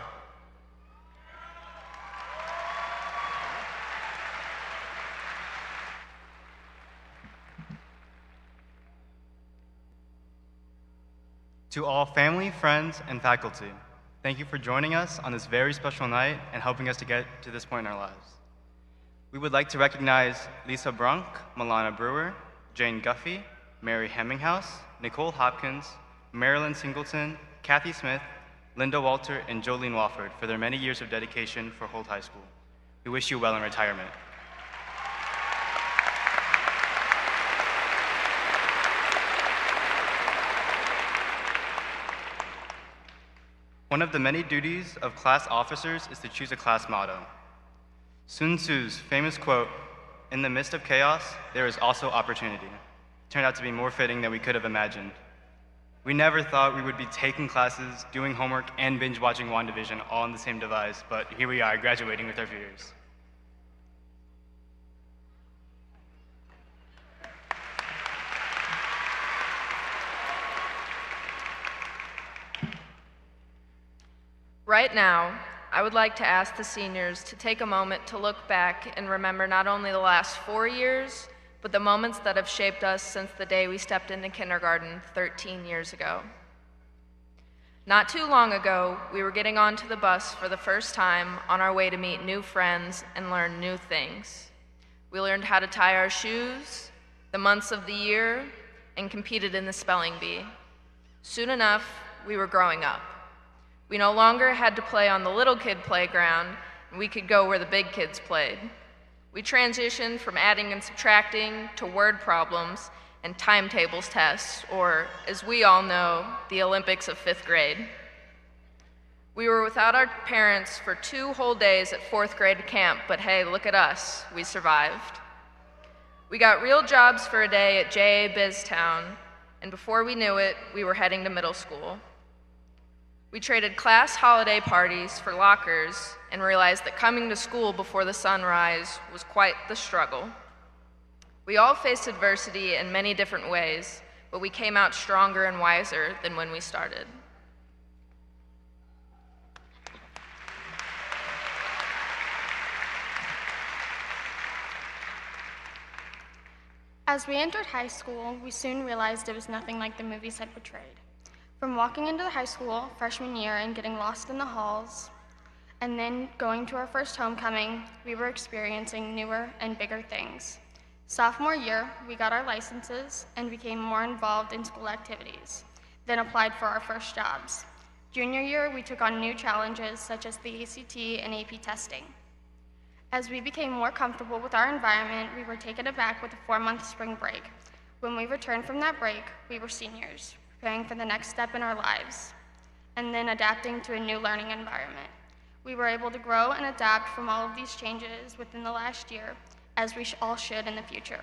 To all family, friends, and faculty, thank you for joining us on this very special night and helping us to get to this point in our lives. We would like to recognize Lisa Brunk, Milana Brewer, Jane Guffey, Mary Hemminghouse, Nicole Hopkins, Marilyn Singleton, Kathy Smith, Linda Walter, and Jolene Wofford for their many years of dedication for Holt High School. We wish you well in retirement. One of the many duties of class officers is to choose a class motto. Sun Tzu's famous quote, "In the midst of chaos, there is also opportunity," turned out to be more fitting than we could have imagined. We never thought we would be taking classes, doing homework, and binge watching WandaVision all on the same device, but here we are, graduating with our peers. Right now, I would like to ask the seniors to take a moment to look back and remember not only the last 4 years, but the moments that have shaped us since the day we stepped into kindergarten 13 years ago. Not too long ago, we were getting onto the bus for the first time on our way to meet new friends and learn new things. We learned how to tie our shoes, the months of the year, and competed in the spelling bee. Soon enough, we were growing up. We no longer had to play on the little kid playground, and we could go where the big kids played. We transitioned from adding and subtracting to word problems and timetables tests, or, as we all know, the Olympics of 5th grade. We were without our parents for 2 whole days at 4th grade camp, but hey, look at us, we survived. We got real jobs for a day at J.A. Biztown, and before we knew it, we were heading to middle school. We traded class holiday parties for lockers and realized that coming to school before the sunrise was quite the struggle. We all faced adversity in many different ways, but we came out stronger and wiser than when we started. As we entered high school, we soon realized it was nothing like the movies had portrayed. From walking into the high school freshman year and getting lost in the halls, and then going to our first homecoming, we were experiencing newer and bigger things. Sophomore year, we got our licenses and became more involved in school activities, then applied for our first jobs. Junior year, we took on new challenges such as the ACT and AP testing. As we became more comfortable with our environment, we were taken aback with a 4-month spring break. When we returned from that break, we were seniors, preparing for the next step in our lives, and then adapting to a new learning environment. We were able to grow and adapt from all of these changes within the last year, as we all should in the future.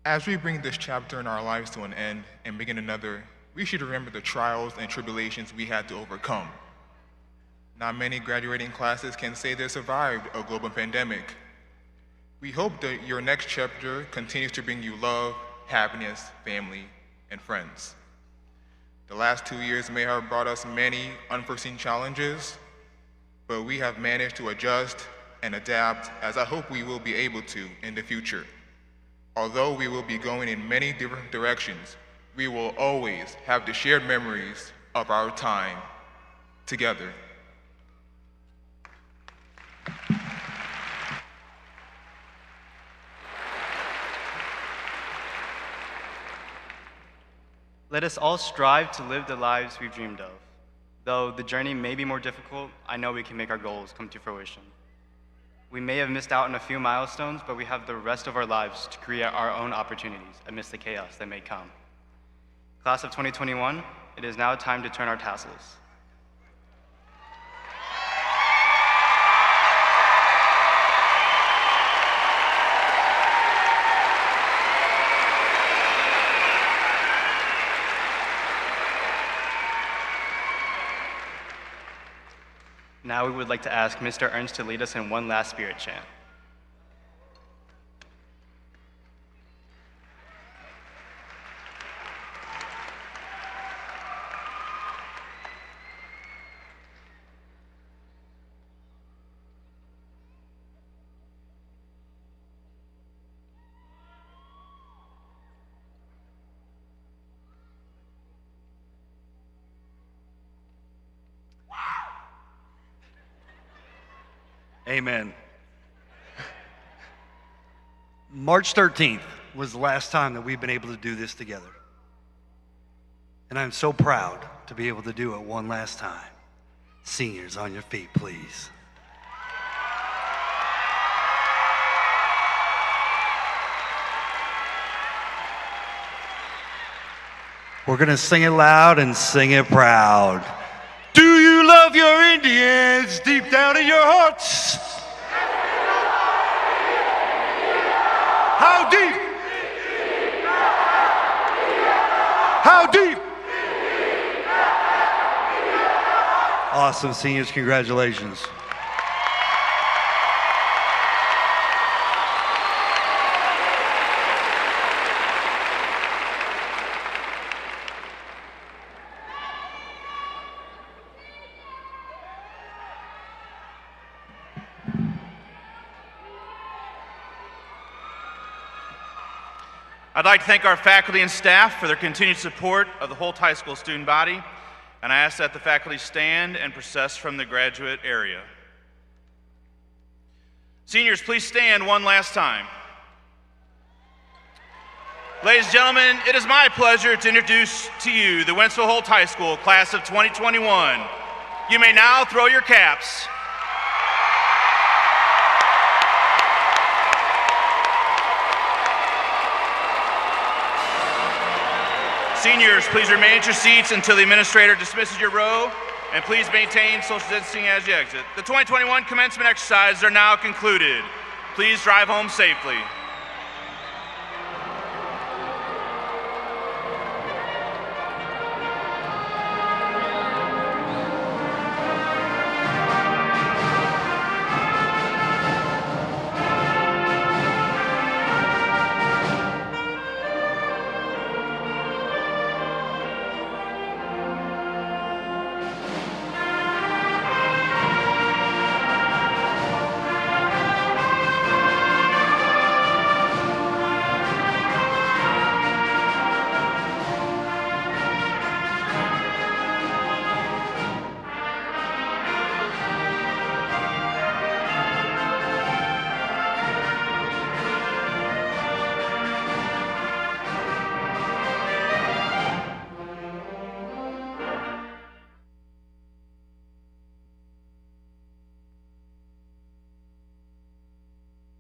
As we bring this chapter in our lives to an end and begin another, we should remember the trials and tribulations we had to overcome. Not many graduating classes can say they survived a global pandemic. We hope that your next chapter continues to bring you love, happiness, family, and friends. The last 2 years may have brought us many unforeseen challenges, but we have managed to adjust and adapt, as I hope we will be able to in the future. Although we will be going in many different directions, we will always have the shared memories of our time together. Let us all strive to live the lives we've dreamed of. Though the journey may be more difficult, I know we can make our goals come to fruition. We may have missed out on a few milestones, but we have the rest of our lives to create our own opportunities amidst the chaos that may come. Class of 2021, it is now time to turn our tassels. Now we would like to ask Mr. Ernst to lead us in one last spirit chant. Amen. March 13th was the last time that we've been able to do this together. And I'm so proud to be able to do it one last time. Seniors, on your feet, please. We're going to sing it loud and sing it proud. Do you love your Indians deep down in your hearts? How deep? How deep? Awesome, seniors, congratulations. I'd like to thank our faculty and staff for their continued support of the Holt High School student body, and I ask that the faculty stand and process from the graduate area. Seniors, please stand one last time. Ladies and gentlemen, it is my pleasure to introduce to you the Wentzville Holt High School class of 2021. You may now throw your caps. Seniors, please remain at your seats until the administrator dismisses your row, and please maintain social distancing as you exit. The 2021 commencement exercises are now concluded. Please drive home safely.